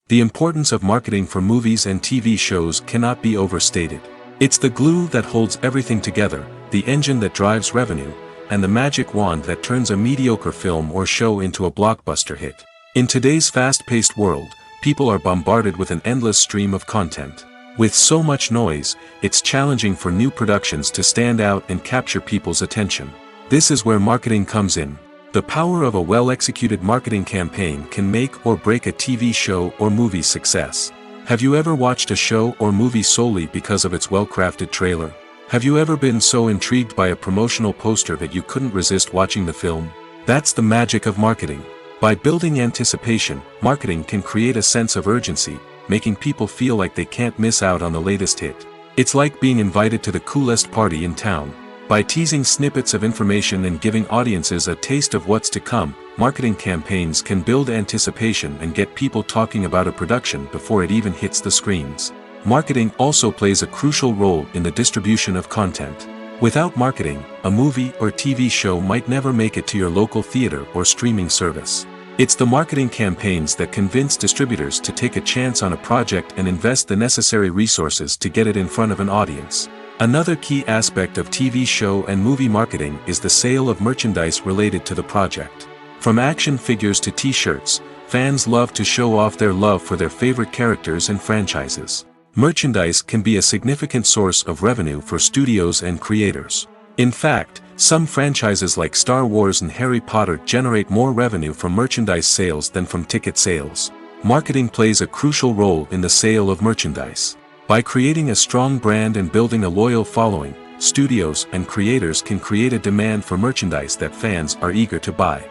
The importance of marketing for movies and TV shows cannot be overstated. It's the glue that holds everything together, the engine that drives revenue, and the magic wand that turns a mediocre film or show into a blockbuster hit. In today's fast-paced world, people are bombarded with an endless stream of content. With so much noise, it's challenging for new productions to stand out and capture people's attention. This is where marketing comes in. The power of a well-executed marketing campaign can make or break a TV show or movie's success. Have you ever watched a show or movie solely because of its well-crafted trailer? Have you ever been so intrigued by a promotional poster that you couldn't resist watching the film? That's the magic of marketing. By building anticipation, marketing can create a sense of urgency, making people feel like they can't miss out on the latest hit. It's like being invited to the coolest party in town. By teasing snippets of information and giving audiences a taste of what's to come, marketing campaigns can build anticipation and get people talking about a production before it even hits the screens. Marketing also plays a crucial role in the distribution of content. Without marketing, a movie or TV show might never make it to your local theater or streaming service. It's the marketing campaigns that convince distributors to take a chance on a project and invest the necessary resources to get it in front of an audience. Another key aspect of TV show and movie marketing is the sale of merchandise related to the project. From action figures to t-shirts, fans love to show off their love for their favorite characters and franchises. Merchandise can be a significant source of revenue for studios and creators. In fact, some franchises like Star Wars and Harry Potter generate more revenue from merchandise sales than from ticket sales. Marketing plays a crucial role in the sale of merchandise. By creating a strong brand and building a loyal following, studios and creators can create a demand for merchandise that fans are eager to buy.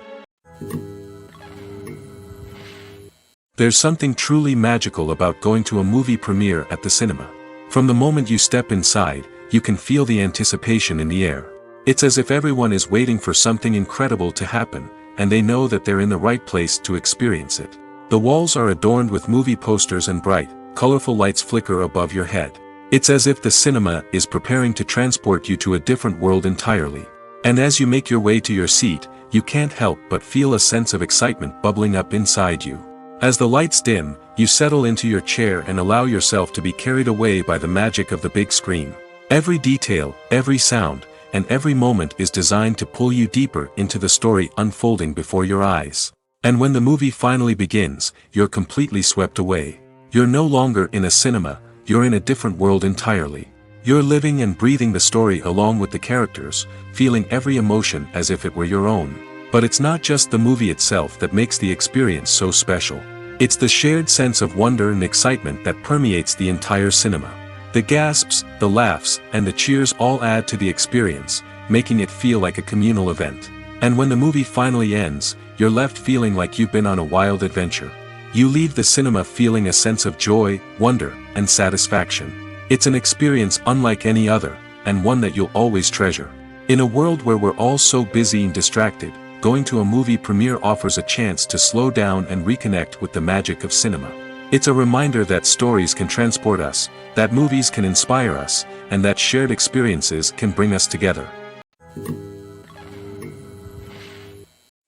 There's something truly magical about going to a movie premiere at the cinema. From the moment you step inside, you can feel the anticipation in the air. It's as if everyone is waiting for something incredible to happen, and they know that they're in the right place to experience it. The walls are adorned with movie posters and bright, colorful lights flicker above your head. It's as if the cinema is preparing to transport you to a different world entirely. And as you make your way to your seat, you can't help but feel a sense of excitement bubbling up inside you. As the lights dim, you settle into your chair and allow yourself to be carried away by the magic of the big screen. Every detail, every sound, and every moment is designed to pull you deeper into the story unfolding before your eyes. And when the movie finally begins, you're completely swept away. You're no longer in a cinema, you're in a different world entirely. You're living and breathing the story along with the characters, feeling every emotion as if it were your own. But it's not just the movie itself that makes the experience so special. It's the shared sense of wonder and excitement that permeates the entire cinema. The gasps, the laughs, and the cheers all add to the experience, making it feel like a communal event. And when the movie finally ends, you're left feeling like you've been on a wild adventure. You leave the cinema feeling a sense of joy, wonder, and satisfaction. It's an experience unlike any other, and one that you'll always treasure. In a world where we're all so busy and distracted, going to a movie premiere offers a chance to slow down and reconnect with the magic of cinema. It's a reminder that stories can transport us, that movies can inspire us, and that shared experiences can bring us together.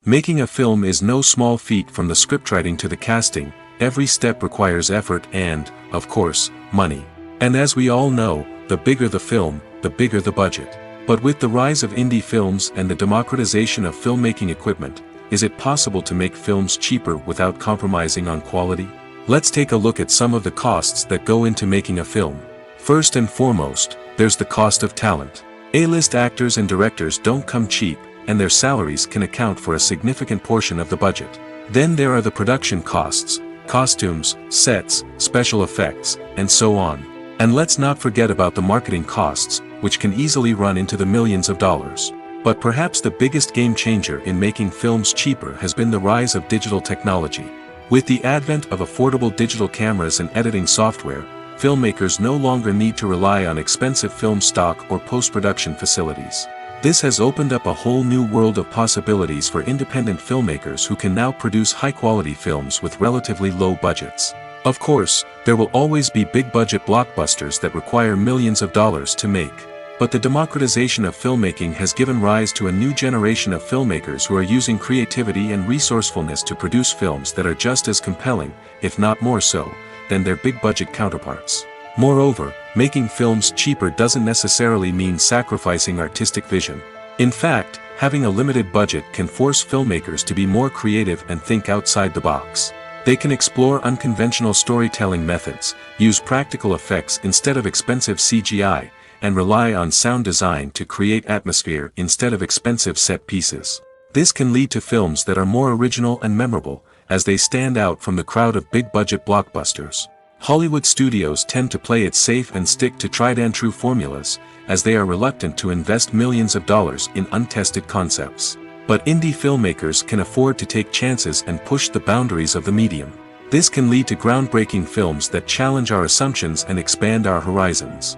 Making a film is no small feat. From the scriptwriting to the casting, every step requires effort and, of course, money. And as we all know, the bigger the film, the bigger the budget. But with the rise of indie films and the democratization of filmmaking equipment, is it possible to make films cheaper without compromising on quality? Let's take a look at some of the costs that go into making a film. First and foremost, there's the cost of talent. A-list actors and directors don't come cheap, and their salaries can account for a significant portion of the budget. Then there are the production costs, costumes, sets, special effects, and so on. And let's not forget about the marketing costs, which can easily run into the millions of dollars. But perhaps the biggest game changer in making films cheaper has been the rise of digital technology. With the advent of affordable digital cameras and editing software, filmmakers no longer need to rely on expensive film stock or post-production facilities. This has opened up a whole new world of possibilities for independent filmmakers who can now produce high-quality films with relatively low budgets. Of course, there will always be big-budget blockbusters that require millions of dollars to make. But the democratization of filmmaking has given rise to a new generation of filmmakers who are using creativity and resourcefulness to produce films that are just as compelling, if not more so, than their big-budget counterparts. Moreover, making films cheaper doesn't necessarily mean sacrificing artistic vision. In fact, having a limited budget can force filmmakers to be more creative and think outside the box. They can explore unconventional storytelling methods, use practical effects instead of expensive CGI, and rely on sound design to create atmosphere instead of expensive set pieces. This can lead to films that are more original and memorable, as they stand out from the crowd of big-budget blockbusters. Hollywood studios tend to play it safe and stick to tried-and-true formulas, as they are reluctant to invest millions of dollars in untested concepts. But indie filmmakers can afford to take chances and push the boundaries of the medium. This can lead to groundbreaking films that challenge our assumptions and expand our horizons.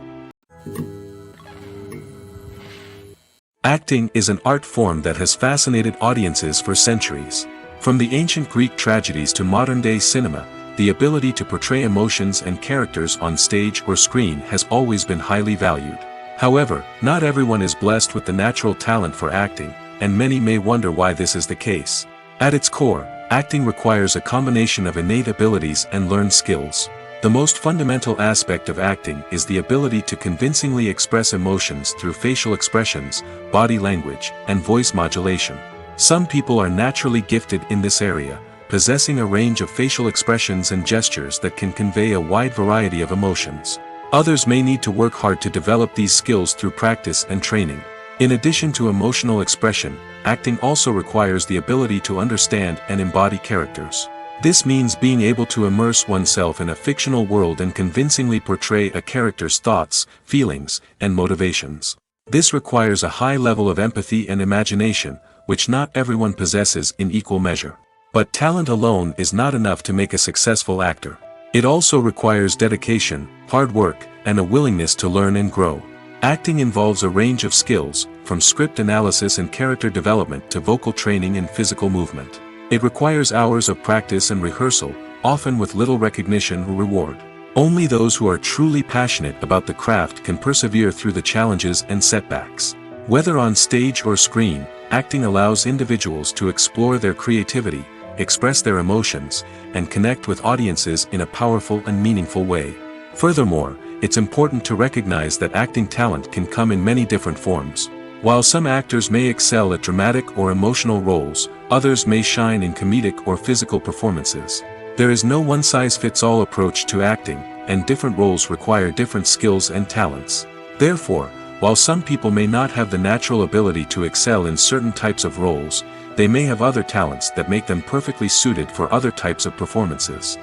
Acting is an art form that has fascinated audiences for centuries. From the ancient Greek tragedies to modern-day cinema, the ability to portray emotions and characters on stage or screen has always been highly valued. However, not everyone is blessed with the natural talent for acting, and many may wonder why this is the case. At its core, acting requires a combination of innate abilities and learned skills. The most fundamental aspect of acting is the ability to convincingly express emotions through facial expressions, body language, and voice modulation. Some people are naturally gifted in this area, possessing a range of facial expressions and gestures that can convey a wide variety of emotions. Others may need to work hard to develop these skills through practice and training. In addition to emotional expression, acting also requires the ability to understand and embody characters. This means being able to immerse oneself in a fictional world and convincingly portray a character's thoughts, feelings, and motivations. This requires a high level of empathy and imagination, which not everyone possesses in equal measure. But talent alone is not enough to make a successful actor. It also requires dedication, hard work, and a willingness to learn and grow. Acting involves a range of skills, from script analysis and character development to vocal training and physical movement. It requires hours of practice and rehearsal, often with little recognition or reward. Only those who are truly passionate about the craft can persevere through the challenges and setbacks. Whether on stage or screen, acting allows individuals to explore their creativity, express their emotions, and connect with audiences in a powerful and meaningful way. Furthermore, it's important to recognize that acting talent can come in many different forms. While some actors may excel at dramatic or emotional roles, others may shine in comedic or physical performances. There is no one-size-fits-all approach to acting, and different roles require different skills and talents. Therefore, while some people may not have the natural ability to excel in certain types of roles, they may have other talents that make them perfectly suited for other types of performances.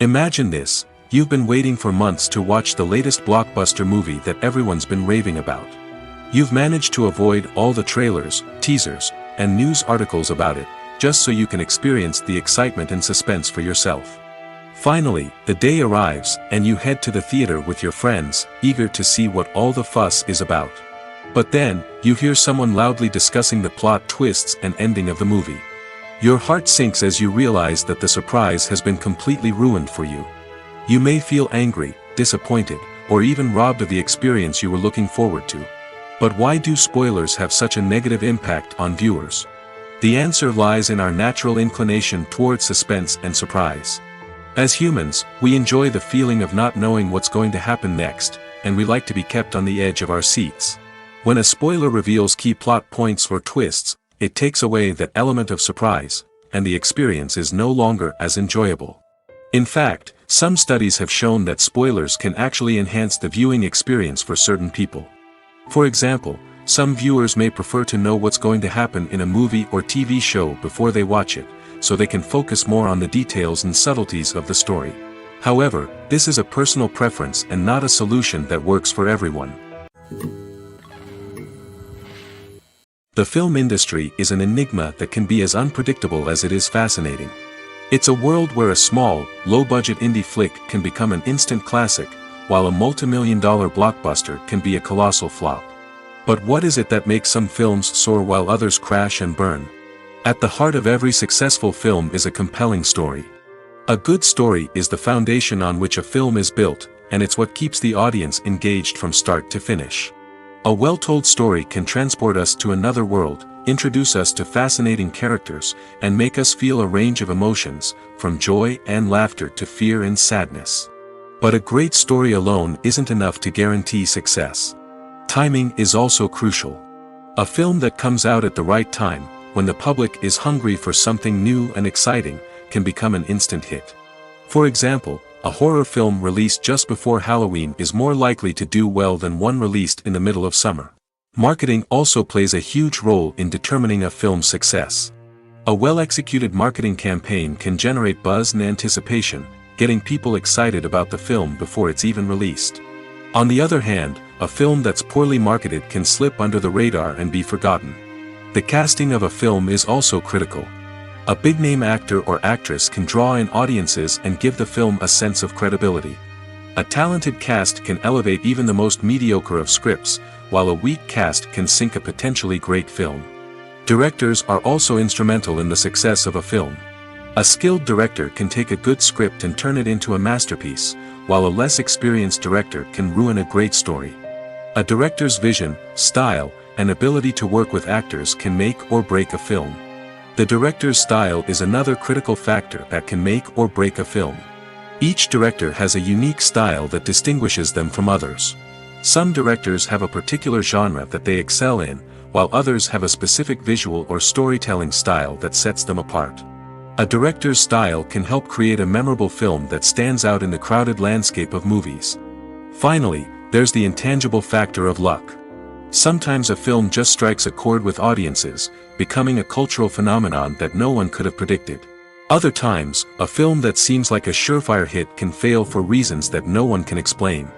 Imagine this. You've been waiting for months to watch the latest blockbuster movie that everyone's been raving about. You've managed to avoid all the trailers, teasers, and news articles about it, just so you can experience the excitement and suspense for yourself. Finally, the day arrives, and you head to the theater with your friends, eager to see what all the fuss is about. But then, you hear someone loudly discussing the plot twists and ending of the movie. Your heart sinks as you realize that the surprise has been completely ruined for you. You may feel angry, disappointed, or even robbed of the experience you were looking forward to. But why do spoilers have such a negative impact on viewers? The answer lies in our natural inclination towards suspense and surprise. As humans, we enjoy the feeling of not knowing what's going to happen next, and we like to be kept on the edge of our seats. When a spoiler reveals key plot points or twists, it takes away that element of surprise, and the experience is no longer as enjoyable. In fact, some studies have shown that spoilers can actually enhance the viewing experience for certain people. For example, some viewers may prefer to know what's going to happen in a movie or TV show before they watch it, so they can focus more on the details and subtleties of the story. However, this is a personal preference and not a solution that works for everyone. The film industry is an enigma that can be as unpredictable as it is fascinating. It's a world where a small, low-budget indie flick can become an instant classic, while a multi-million-dollar blockbuster can be a colossal flop. But what is it that makes some films soar while others crash and burn? At the heart of every successful film is a compelling story. A good story is the foundation on which a film is built, and it's what keeps the audience engaged from start to finish. A well-told story can transport us to another world, introduce us to fascinating characters, and make us feel a range of emotions, from joy and laughter to fear and sadness. But a great story alone isn't enough to guarantee success. Timing is also crucial. A film that comes out at the right time, when the public is hungry for something new and exciting, can become an instant hit. For example, a horror film released just before Halloween is more likely to do well than one released in the middle of summer. Marketing also plays a huge role in determining a film's success. A well-executed marketing campaign can generate buzz and anticipation, getting people excited about the film before it's even released. On the other hand, a film that's poorly marketed can slip under the radar and be forgotten. The casting of a film is also critical. A big-name actor or actress can draw in audiences and give the film a sense of credibility. A talented cast can elevate even the most mediocre of scripts, while a weak cast can sink a potentially great film. Directors are also instrumental in the success of a film. A skilled director can take a good script and turn it into a masterpiece, while a less experienced director can ruin a great story. A director's vision, style, and ability to work with actors can make or break a film. The director's style is another critical factor that can make or break a film. Each director has a unique style that distinguishes them from others. Some directors have a particular genre that they excel in, while others have a specific visual or storytelling style that sets them apart. A director's style can help create a memorable film that stands out in the crowded landscape of movies. Finally, there's the intangible factor of luck. Sometimes a film just strikes a chord with audiences, becoming a cultural phenomenon that no one could have predicted. Other times, a film that seems like a surefire hit can fail for reasons that no one can explain.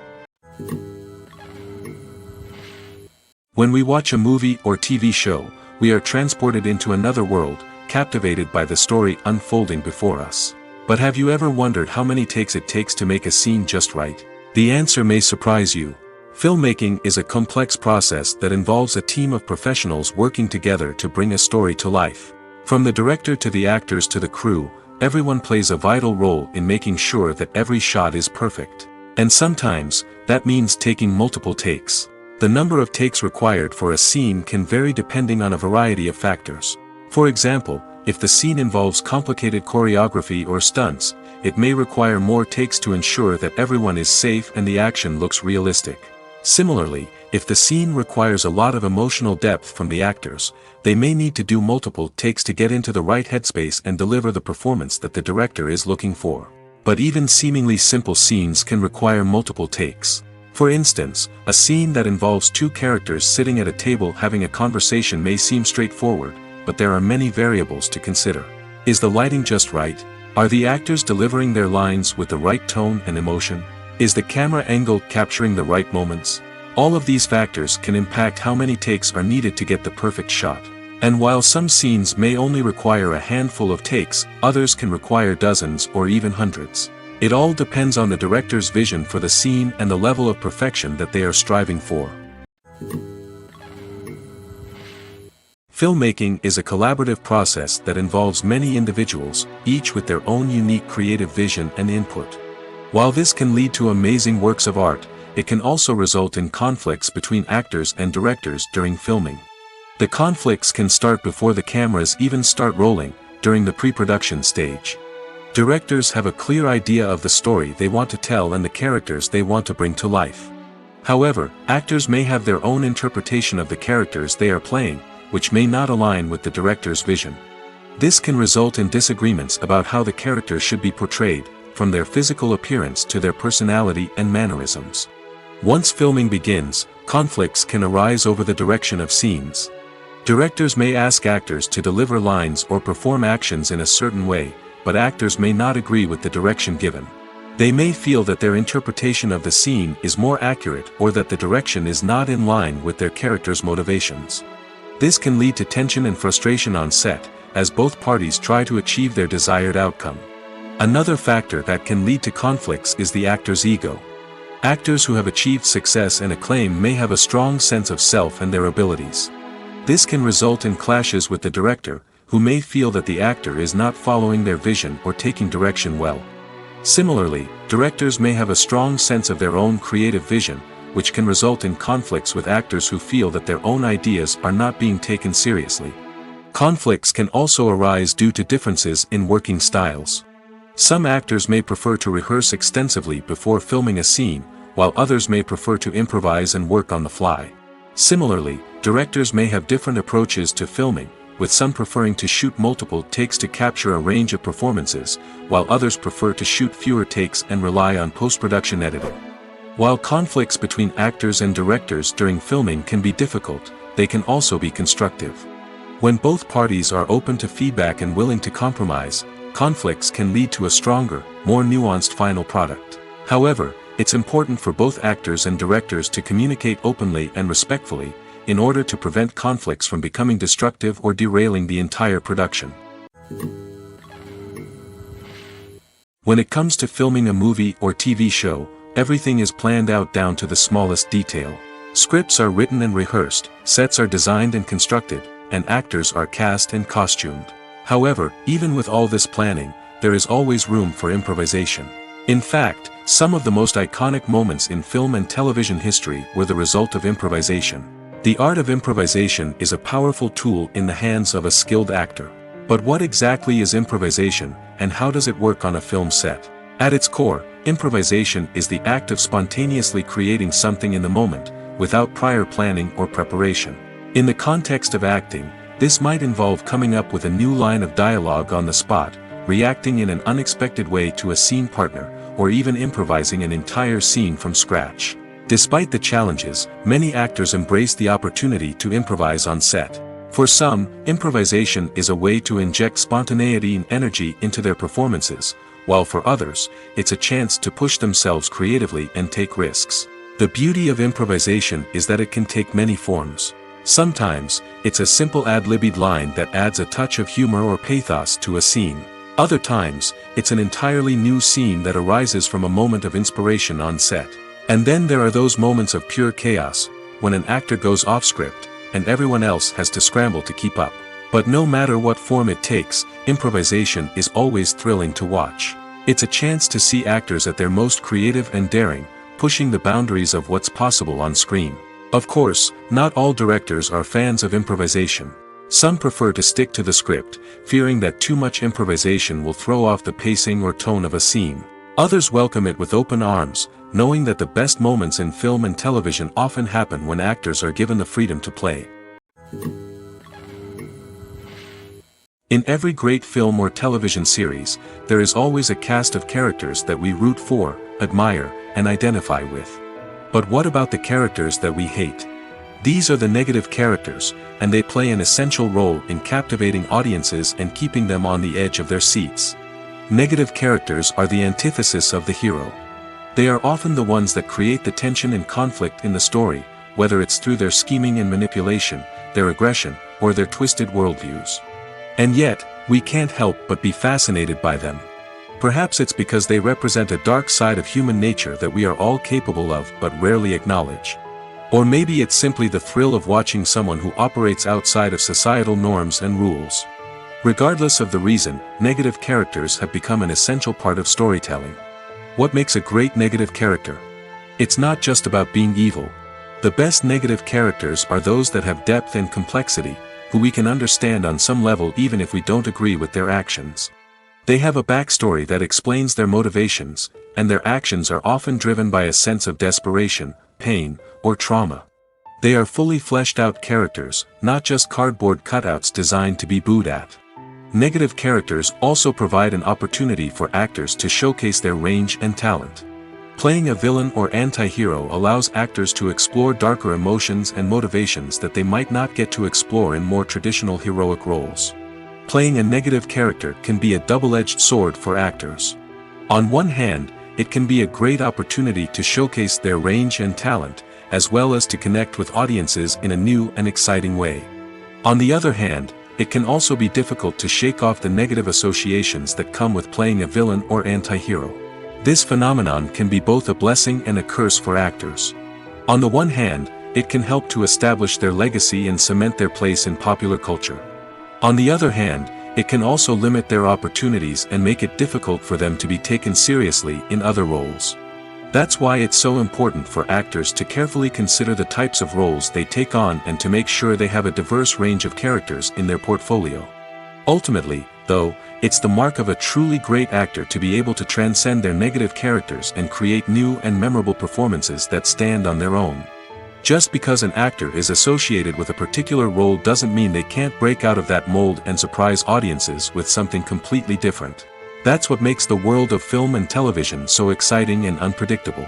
When we watch a movie or TV show, we are transported into another world, captivated by the story unfolding before us. But have you ever wondered how many takes it takes to make a scene just right? The answer may surprise you. Filmmaking is a complex process that involves a team of professionals working together to bring a story to life. From the director to the actors to the crew, everyone plays a vital role in making sure that every shot is perfect. And sometimes, that means taking multiple takes. The number of takes required for a scene can vary depending on a variety of factors. For example, if the scene involves complicated choreography or stunts, it may require more takes to ensure that everyone is safe and the action looks realistic. Similarly, if the scene requires a lot of emotional depth from the actors, they may need to do multiple takes to get into the right headspace and deliver the performance that the director is looking for. But even seemingly simple scenes can require multiple takes. For instance, a scene that involves two characters sitting at a table having a conversation may seem straightforward, but there are many variables to consider. Is the lighting just right? Are the actors delivering their lines with the right tone and emotion? Is the camera angle capturing the right moments? All of these factors can impact how many takes are needed to get the perfect shot. And while some scenes may only require a handful of takes, others can require dozens or even hundreds. It all depends on the director's vision for the scene and the level of perfection that they are striving for. Filmmaking is a collaborative process that involves many individuals, each with their own unique creative vision and input. While this can lead to amazing works of art, it can also result in conflicts between actors and directors during filming. The conflicts can start before the cameras even start rolling, during the pre-production stage. Directors have a clear idea of the story they want to tell and the characters they want to bring to life. However, actors may have their own interpretation of the characters they are playing, which may not align with the director's vision. This can result in disagreements about how the character should be portrayed, from their physical appearance to their personality and mannerisms. Once filming begins, conflicts can arise over the direction of scenes. Directors may ask actors to deliver lines or perform actions in a certain way, but actors may not agree with the direction given. They may feel that their interpretation of the scene is more accurate or that the direction is not in line with their character's motivations. This can lead to tension and frustration on set, as both parties try to achieve their desired outcome. Another factor that can lead to conflicts is the actor's ego. Actors who have achieved success and acclaim may have a strong sense of self and their abilities. This can result in clashes with the director, who may feel that the actor is not following their vision or taking direction well. Similarly, directors may have a strong sense of their own creative vision, which can result in conflicts with actors who feel that their own ideas are not being taken seriously. Conflicts can also arise due to differences in working styles. Some actors may prefer to rehearse extensively before filming a scene, while others may prefer to improvise and work on the fly. Similarly, directors may have different approaches to filming, with some preferring to shoot multiple takes to capture a range of performances, while others prefer to shoot fewer takes and rely on post-production editing. While conflicts between actors and directors during filming can be difficult, they can also be constructive. When both parties are open to feedback and willing to compromise, conflicts can lead to a stronger, more nuanced final product. However, it's important for both actors and directors to communicate openly and respectfully, in order to prevent conflicts from becoming destructive or derailing the entire production. When it comes to filming a movie or TV show, everything is planned out down to the smallest detail. Scripts are written and rehearsed, sets are designed and constructed, and actors are cast and costumed. However, even with all this planning, there is always room for improvisation. In fact, some of the most iconic moments in film and television history were the result of improvisation. The art of improvisation is a powerful tool in the hands of a skilled actor. But what exactly is improvisation, and how does it work on a film set? At its core, improvisation is the act of spontaneously creating something in the moment, without prior planning or preparation. In the context of acting, this might involve coming up with a new line of dialogue on the spot, reacting in an unexpected way to a scene partner, or even improvising an entire scene from scratch. Despite the challenges, many actors embrace the opportunity to improvise on set. For some, improvisation is a way to inject spontaneity and energy into their performances, while for others, it's a chance to push themselves creatively and take risks. The beauty of improvisation is that it can take many forms. Sometimes, it's a simple ad-libbed line that adds a touch of humor or pathos to a scene. Other times, it's an entirely new scene that arises from a moment of inspiration on set. And then there are those moments of pure chaos, when an actor goes off script, and everyone else has to scramble to keep up. But no matter what form it takes, improvisation is always thrilling to watch. It's a chance to see actors at their most creative and daring, pushing the boundaries of what's possible on screen. Of course, not all directors are fans of improvisation. Some prefer to stick to the script, fearing that too much improvisation will throw off the pacing or tone of a scene. Others welcome it with open arms, knowing that the best moments in film and television often happen when actors are given the freedom to play. In every great film or television series, there is always a cast of characters that we root for, admire, and identify with. But what about the characters that we hate? These are the negative characters, and they play an essential role in captivating audiences and keeping them on the edge of their seats. Negative characters are the antithesis of the hero. They are often the ones that create the tension and conflict in the story, whether it's through their scheming and manipulation, their aggression, or their twisted worldviews. And yet, we can't help but be fascinated by them. Perhaps it's because they represent a dark side of human nature that we are all capable of but rarely acknowledge. Or maybe it's simply the thrill of watching someone who operates outside of societal norms and rules. Regardless of the reason, negative characters have become an essential part of storytelling. What makes a great negative character? It's not just about being evil. The best negative characters are those that have depth and complexity, who we can understand on some level even if we don't agree with their actions. They have a backstory that explains their motivations, and their actions are often driven by a sense of desperation, pain, or trauma. They are fully fleshed out characters, not just cardboard cutouts designed to be booed at. Negative characters also provide an opportunity for actors to showcase their range and talent. Playing a villain or anti-hero allows actors to explore darker emotions and motivations that they might not get to explore in more traditional heroic roles. Playing a negative character can be a double-edged sword for actors. On one hand, it can be a great opportunity to showcase their range and talent, as well as to connect with audiences in a new and exciting way. On the other hand, it can also be difficult to shake off the negative associations that come with playing a villain or anti-hero. This phenomenon can be both a blessing and a curse for actors. On the one hand, it can help to establish their legacy and cement their place in popular culture. On the other hand, it can also limit their opportunities and make it difficult for them to be taken seriously in other roles. That's why it's so important for actors to carefully consider the types of roles they take on and to make sure they have a diverse range of characters in their portfolio. Ultimately, though, it's the mark of a truly great actor to be able to transcend their negative characters and create new and memorable performances that stand on their own. Just because an actor is associated with a particular role doesn't mean they can't break out of that mold and surprise audiences with something completely different. That's what makes the world of film and television so exciting and unpredictable.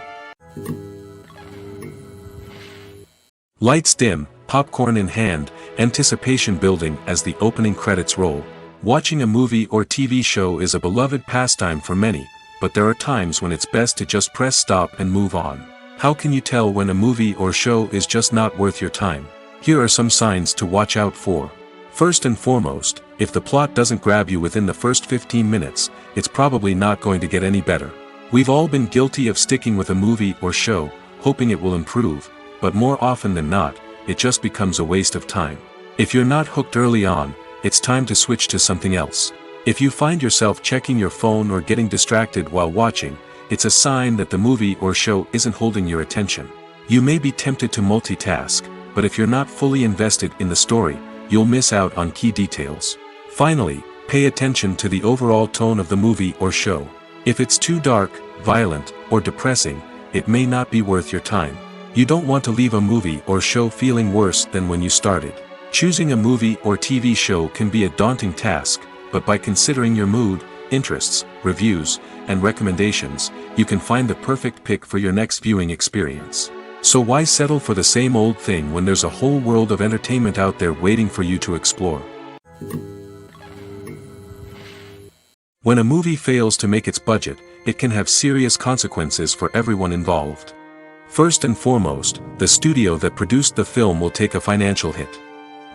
Lights dim, popcorn in hand, anticipation building as the opening credits roll. Watching a movie or TV show is a beloved pastime for many, but there are times when it's best to just press stop and move on. How can you tell when a movie or show is just not worth your time? Here are some signs to watch out for. First and foremost, if the plot doesn't grab you within the first 15 minutes, it's probably not going to get any better. We've all been guilty of sticking with a movie or show, hoping it will improve, but more often than not, it just becomes a waste of time. If you're not hooked early on, it's time to switch to something else. If you find yourself checking your phone or getting distracted while watching, it's a sign that the movie or show isn't holding your attention. You may be tempted to multitask, but if you're not fully invested in the story, you'll miss out on key details. Finally, pay attention to the overall tone of the movie or show. If it's too dark, violent, or depressing, it may not be worth your time. You don't want to leave a movie or show feeling worse than when you started. Choosing a movie or TV show can be a daunting task, but by considering your mood, interests, reviews, and recommendations, you can find the perfect pick for your next viewing experience. So why settle for the same old thing when there's a whole world of entertainment out there waiting for you to explore? When a movie fails to make its budget, it can have serious consequences for everyone involved. First and foremost, the studio that produced the film will take a financial hit.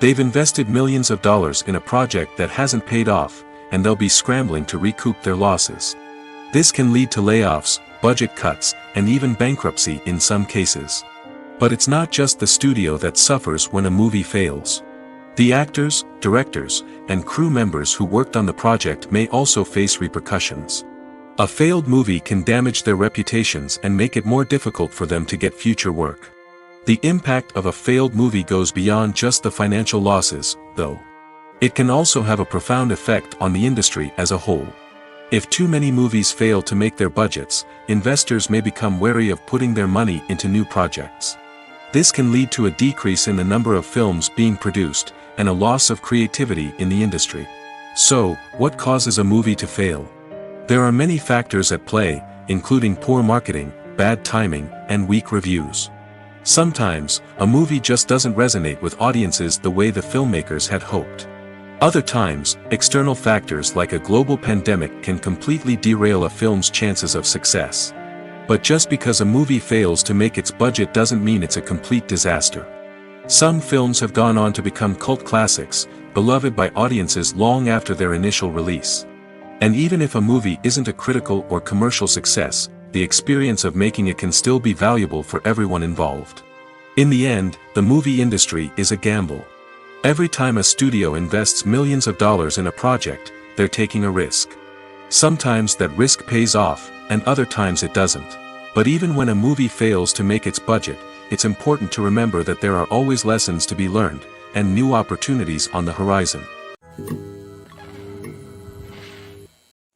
They've invested millions of dollars in a project that hasn't paid off, and they'll be scrambling to recoup their losses. This can lead to layoffs, budget cuts, and even bankruptcy in some cases. But it's not just the studio that suffers when a movie fails. The actors, directors, and crew members who worked on the project may also face repercussions. A failed movie can damage their reputations and make it more difficult for them to get future work. The impact of a failed movie goes beyond just the financial losses, though. It can also have a profound effect on the industry as a whole. If too many movies fail to make their budgets, investors may become wary of putting their money into new projects. This can lead to a decrease in the number of films being produced, and a loss of creativity in the industry. So, what causes a movie to fail? There are many factors at play, including poor marketing, bad timing, and weak reviews. Sometimes, a movie just doesn't resonate with audiences the way the filmmakers had hoped. Other times, external factors like a global pandemic can completely derail a film's chances of success. But just because a movie fails to make its budget doesn't mean it's a complete disaster. Some films have gone on to become cult classics, beloved by audiences long after their initial release. And even if a movie isn't a critical or commercial success, the experience of making it can still be valuable for everyone involved. In the end, the movie industry is a gamble. Every time a studio invests millions of dollars in a project, they're taking a risk. Sometimes that risk pays off, and other times it doesn't. But even when a movie fails to make its budget, it's important to remember that there are always lessons to be learned, and new opportunities on the horizon.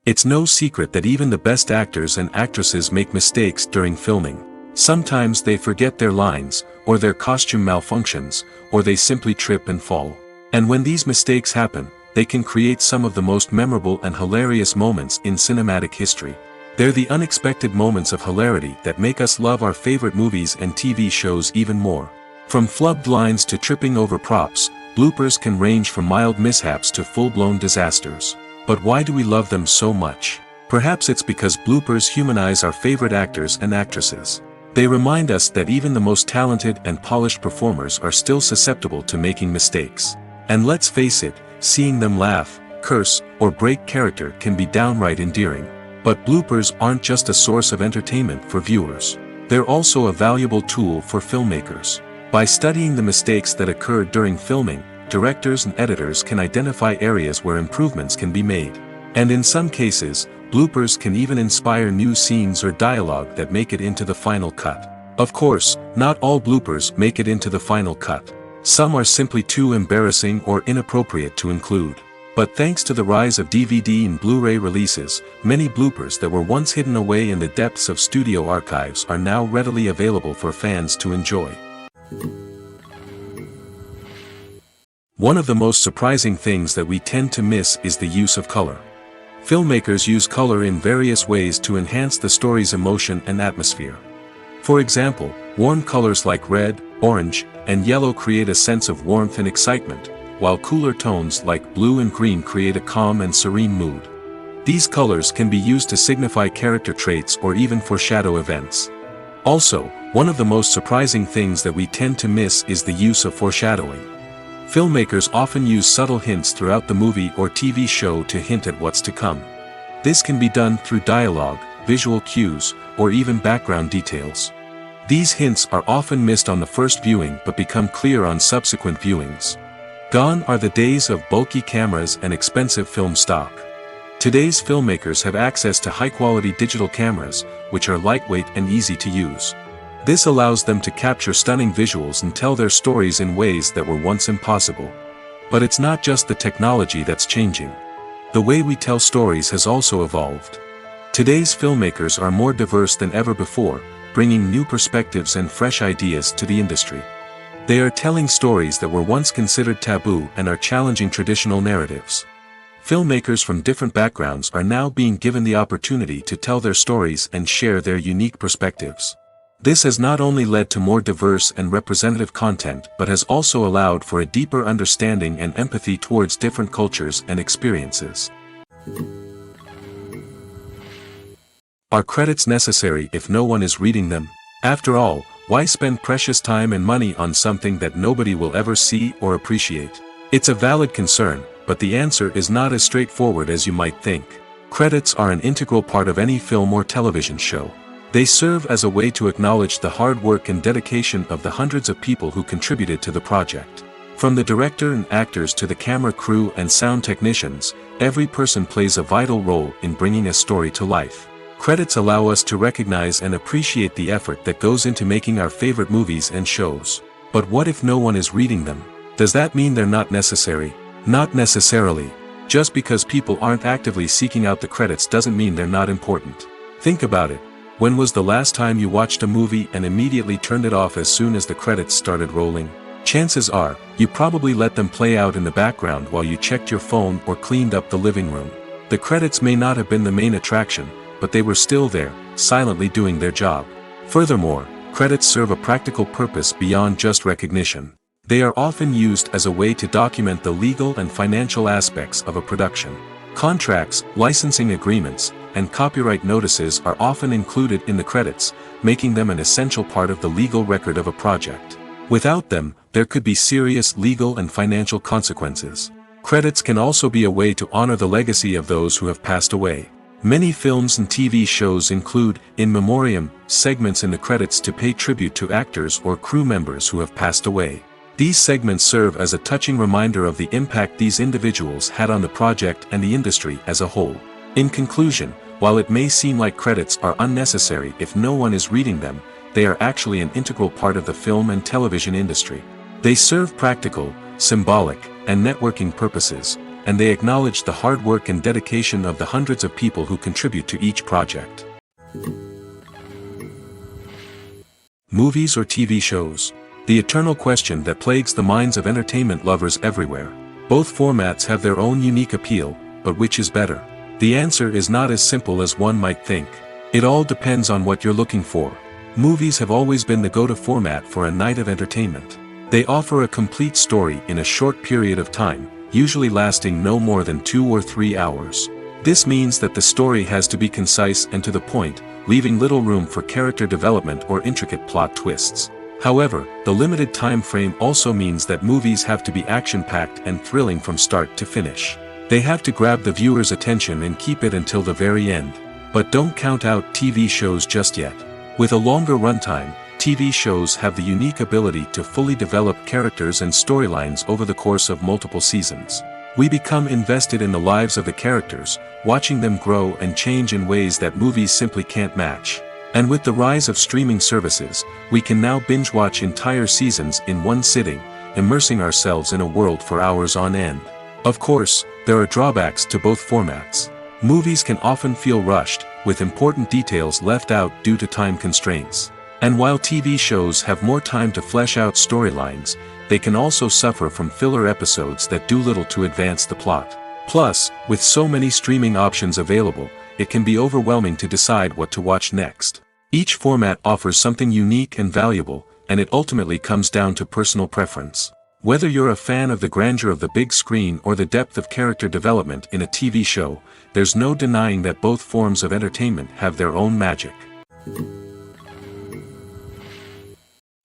It's no secret that even the best actors and actresses make mistakes during filming. Sometimes they forget their lines, or their costume malfunctions, or they simply trip and fall. And when these mistakes happen, they can create some of the most memorable and hilarious moments in cinematic history. They're the unexpected moments of hilarity that make us love our favorite movies and TV shows even more. From flubbed lines to tripping over props, bloopers can range from mild mishaps to full-blown disasters. But why do we love them so much? Perhaps it's because bloopers humanize our favorite actors and actresses. They remind us that even the most talented and polished performers are still susceptible to making mistakes. And let's face it, seeing them laugh, curse, or break character can be downright endearing. But bloopers aren't just a source of entertainment for viewers. They're also a valuable tool for filmmakers. By studying the mistakes that occurred during filming, directors and editors can identify areas where improvements can be made. And in some cases, bloopers can even inspire new scenes or dialogue that make it into the final cut. Of course, not all bloopers make it into the final cut. Some are simply too embarrassing or inappropriate to include. But thanks to the rise of DVD and Blu-ray releases, many bloopers that were once hidden away in the depths of studio archives are now readily available for fans to enjoy. One of the most surprising things that we tend to miss is the use of color. Filmmakers use color in various ways to enhance the story's emotion and atmosphere. For example, warm colors like red, orange, and yellow create a sense of warmth and excitement, while cooler tones like blue and green create a calm and serene mood. These colors can be used to signify character traits or even foreshadow events. Also, one of the most surprising things that we tend to miss is the use of foreshadowing. Filmmakers often use subtle hints throughout the movie or TV show to hint at what's to come. This can be done through dialogue, visual cues, or even background details. These hints are often missed on the first viewing but become clear on subsequent viewings. Gone are the days of bulky cameras and expensive film stock. Today's filmmakers have access to high-quality digital cameras, which are lightweight and easy to use. This allows them to capture stunning visuals and tell their stories in ways that were once impossible. But it's not just the technology that's changing. The way we tell stories has also evolved. Today's filmmakers are more diverse than ever before, bringing new perspectives and fresh ideas to the industry. They are telling stories that were once considered taboo and are challenging traditional narratives. Filmmakers from different backgrounds are now being given the opportunity to tell their stories and share their unique perspectives. This has not only led to more diverse and representative content but has also allowed for a deeper understanding and empathy towards different cultures and experiences. Are credits necessary if no one is reading them? After all, why spend precious time and money on something that nobody will ever see or appreciate? It's a valid concern, but the answer is not as straightforward as you might think. Credits are an integral part of any film or television show. They serve as a way to acknowledge the hard work and dedication of the hundreds of people who contributed to the project. From the director and actors to the camera crew and sound technicians, every person plays a vital role in bringing a story to life. Credits allow us to recognize and appreciate the effort that goes into making our favorite movies and shows. But what if no one is reading them? Does that mean they're not necessary? Not necessarily. Just because people aren't actively seeking out the credits doesn't mean they're not important. Think about it. When was the last time you watched a movie and immediately turned it off as soon as the credits started rolling? Chances are, you probably let them play out in the background while you checked your phone or cleaned up the living room. The credits may not have been the main attraction, but they were still there, silently doing their job. Furthermore, credits serve a practical purpose beyond just recognition. They are often used as a way to document the legal and financial aspects of a production. Contracts, licensing agreements, and copyright notices are often included in the credits, making them an essential part of the legal record of a project. Without them, there could be serious legal and financial consequences. Credits can also be a way to honor the legacy of those who have passed away. Many films and TV shows include, in memoriam, segments in the credits to pay tribute to actors or crew members who have passed away. These segments serve as a touching reminder of the impact these individuals had on the project and the industry as a whole. In conclusion, while it may seem like credits are unnecessary if no one is reading them, they are actually an integral part of the film and television industry. They serve practical, symbolic, and networking purposes, and they acknowledge the hard work and dedication of the hundreds of people who contribute to each project. Movies or TV shows? The eternal question that plagues the minds of entertainment lovers everywhere. Both formats have their own unique appeal, but which is better? The answer is not as simple as one might think. It all depends on what you're looking for. Movies have always been the go-to format for a night of entertainment. They offer a complete story in a short period of time, usually lasting no more than 2 or 3 hours. This means that the story has to be concise and to the point, leaving little room for character development or intricate plot twists. However, the limited time frame also means that movies have to be action-packed and thrilling from start to finish. They have to grab the viewer's attention and keep it until the very end. But don't count out TV shows just yet. With a longer runtime, TV shows have the unique ability to fully develop characters and storylines over the course of multiple seasons. We become invested in the lives of the characters, watching them grow and change in ways that movies simply can't match. And with the rise of streaming services, we can now binge-watch entire seasons in one sitting, immersing ourselves in a world for hours on end. Of course, there are drawbacks to both formats. Movies can often feel rushed, with important details left out due to time constraints. And while TV shows have more time to flesh out storylines, they can also suffer from filler episodes that do little to advance the plot. Plus, with so many streaming options available, it can be overwhelming to decide what to watch next. Each format offers something unique and valuable, and it ultimately comes down to personal preference. Whether you're a fan of the grandeur of the big screen or the depth of character development in a TV show, there's no denying that both forms of entertainment have their own magic.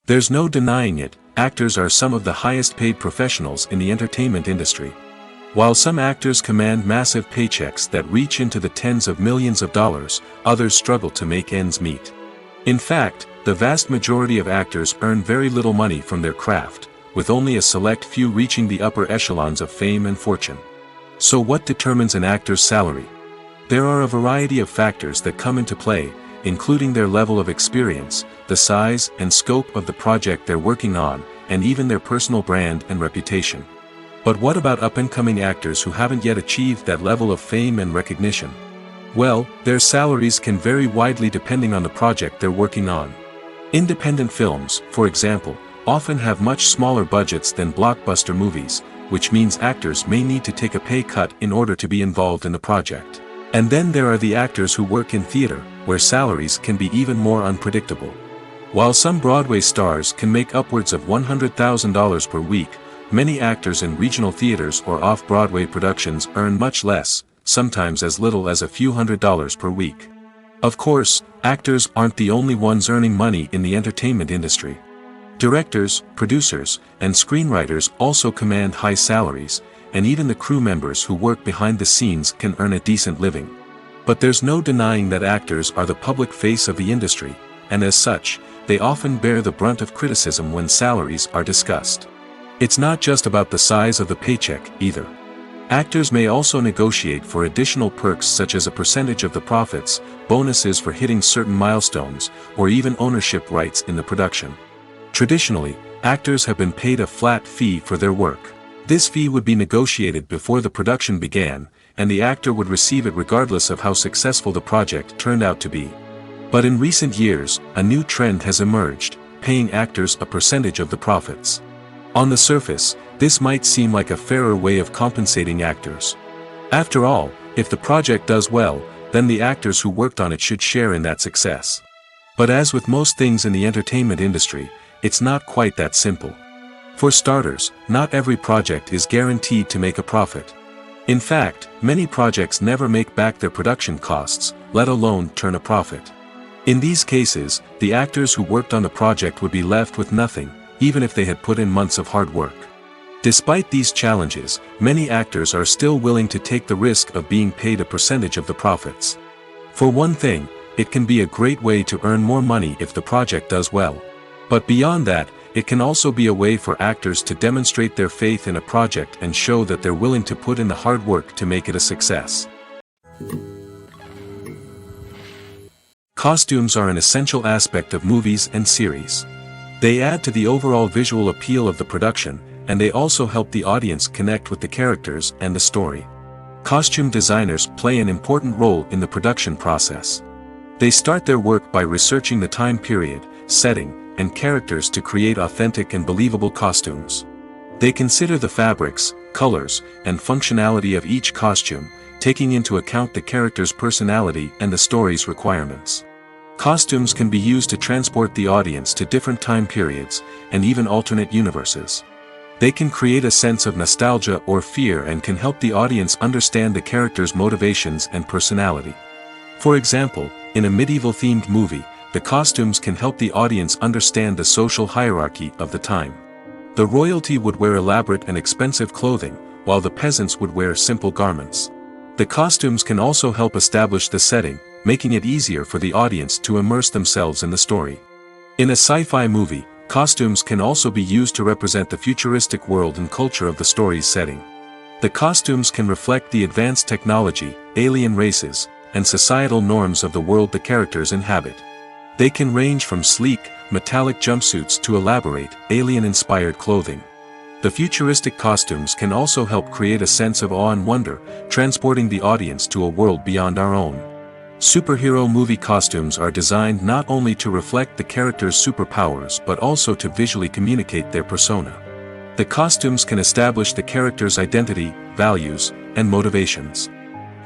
There's no denying it, actors are some of the highest paid professionals in the entertainment industry. While some actors command massive paychecks that reach into the tens of millions of dollars, others struggle to make ends meet. In fact, the vast majority of actors earn very little money from their craft, with only a select few reaching the upper echelons of fame and fortune. So what determines an actor's salary? There are a variety of factors that come into play, including their level of experience, the size and scope of the project they're working on, and even their personal brand and reputation. But what about up-and-coming actors who haven't yet achieved that level of fame and recognition? Well, their salaries can vary widely depending on the project they're working on. Independent films, for example, often have much smaller budgets than blockbuster movies, which means actors may need to take a pay cut in order to be involved in the project. And then there are the actors who work in theater, where salaries can be even more unpredictable. While some Broadway stars can make upwards of $100,000 per week, many actors in regional theaters or off-Broadway productions earn much less, sometimes as little as a few $100s per week. Of course, actors aren't the only ones earning money in the entertainment industry. Directors, producers, and screenwriters also command high salaries, and even the crew members who work behind the scenes can earn a decent living. But there's no denying that actors are the public face of the industry, and as such, they often bear the brunt of criticism when salaries are discussed. It's not just about the size of the paycheck, either. Actors may also negotiate for additional perks such as a percentage of the profits, bonuses for hitting certain milestones, or even ownership rights in the production. Traditionally, actors have been paid a flat fee for their work. This fee would be negotiated before the production began, and the actor would receive it regardless of how successful the project turned out to be. But in recent years, a new trend has emerged, paying actors a percentage of the profits. On the surface, this might seem like a fairer way of compensating actors. After all, if the project does well, then the actors who worked on it should share in that success. But as with most things in the entertainment industry, it's not quite that simple. For starters, not every project is guaranteed to make a profit. In fact, many projects never make back their production costs, let alone turn a profit. In these cases, the actors who worked on the project would be left with nothing, even if they had put in months of hard work. Despite these challenges, many actors are still willing to take the risk of being paid a percentage of the profits. For one thing, it can be a great way to earn more money if the project does well. But beyond that, it can also be a way for actors to demonstrate their faith in a project and show that they're willing to put in the hard work to make it a success. Costumes are an essential aspect of movies and series. They add to the overall visual appeal of the production, and they also help the audience connect with the characters and the story. Costume designers play an important role in the production process. They start their work by researching the time period, setting, and characters to create authentic and believable costumes. They consider the fabrics, colors, and functionality of each costume, taking into account the character's personality and the story's requirements. Costumes can be used to transport the audience to different time periods, and even alternate universes. They can create a sense of nostalgia or fear and can help the audience understand the character's motivations and personality. For example, in a medieval-themed movie, the costumes can help the audience understand the social hierarchy of the time. The royalty would wear elaborate and expensive clothing, while the peasants would wear simple garments. The costumes can also help establish the setting, making it easier for the audience to immerse themselves in the story. In a sci-fi movie, costumes can also be used to represent the futuristic world and culture of the story's setting. The costumes can reflect the advanced technology, alien races, and societal norms of the world the characters inhabit. They can range from sleek, metallic jumpsuits to elaborate, alien-inspired clothing. The futuristic costumes can also help create a sense of awe and wonder, transporting the audience to a world beyond our own. Superhero movie costumes are designed not only to reflect the character's superpowers but also to visually communicate their persona. The costumes can establish the character's identity, values, and motivations.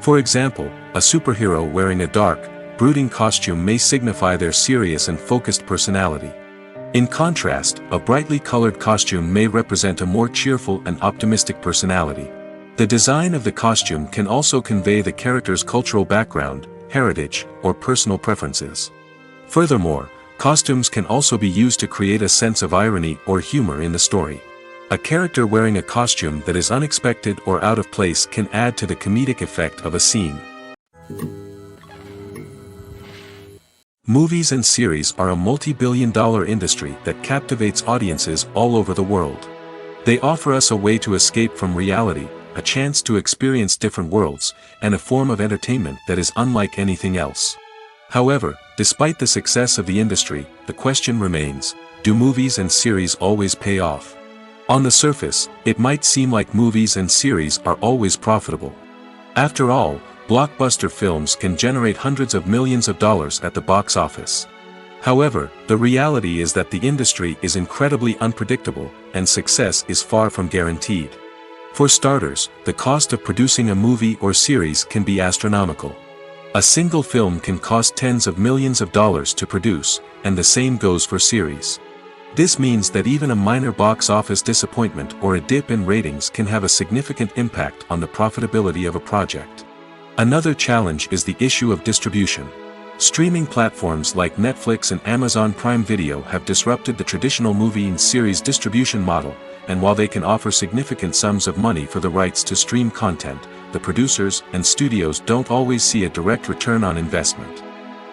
For example, a superhero wearing a dark, brooding costume may signify their serious and focused personality. In contrast, a brightly colored costume may represent a more cheerful and optimistic personality. The design of the costume can also convey the character's cultural background, heritage, or personal preferences. Furthermore, costumes can also be used to create a sense of irony or humor in the story. A character wearing a costume that is unexpected or out of place can add to the comedic effect of a scene. Movies and series are a multi-billion-dollar industry that captivates audiences all over the world. They offer us a way to escape from reality, a chance to experience different worlds, and a form of entertainment that is unlike anything else. However, despite the success of the industry, the question remains, do movies and series always pay off? On the surface, it might seem like movies and series are always profitable. After all, blockbuster films can generate hundreds of millions of dollars at the box office. However, the reality is that the industry is incredibly unpredictable, and success is far from guaranteed. For starters, the cost of producing a movie or series can be astronomical. A single film can cost tens of millions of dollars to produce, and the same goes for series. This means that even a minor box office disappointment or a dip in ratings can have a significant impact on the profitability of a project. Another challenge is the issue of distribution. Streaming platforms like Netflix and Amazon Prime Video have disrupted the traditional movie and series distribution model, and while they can offer significant sums of money for the rights to stream content, the producers and studios don't always see a direct return on investment.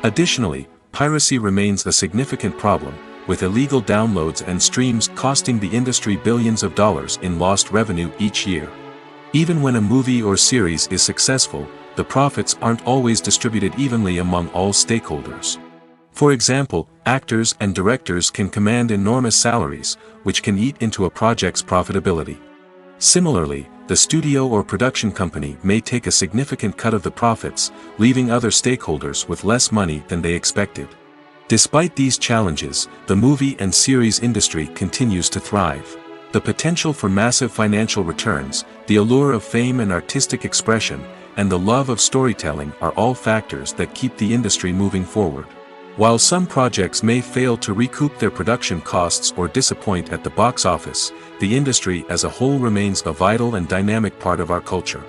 Additionally, piracy remains a significant problem, with illegal downloads and streams costing the industry billions of dollars in lost revenue each year. Even when a movie or series is successful, the profits aren't always distributed evenly among all stakeholders. For example, actors and directors can command enormous salaries, which can eat into a project's profitability. Similarly, the studio or production company may take a significant cut of the profits, leaving other stakeholders with less money than they expected. Despite these challenges, the movie and series industry continues to thrive. The potential for massive financial returns, the allure of fame and artistic expression, and the love of storytelling are all factors that keep the industry moving forward. While some projects may fail to recoup their production costs or disappoint at the box office, the industry as a whole remains a vital and dynamic part of our culture.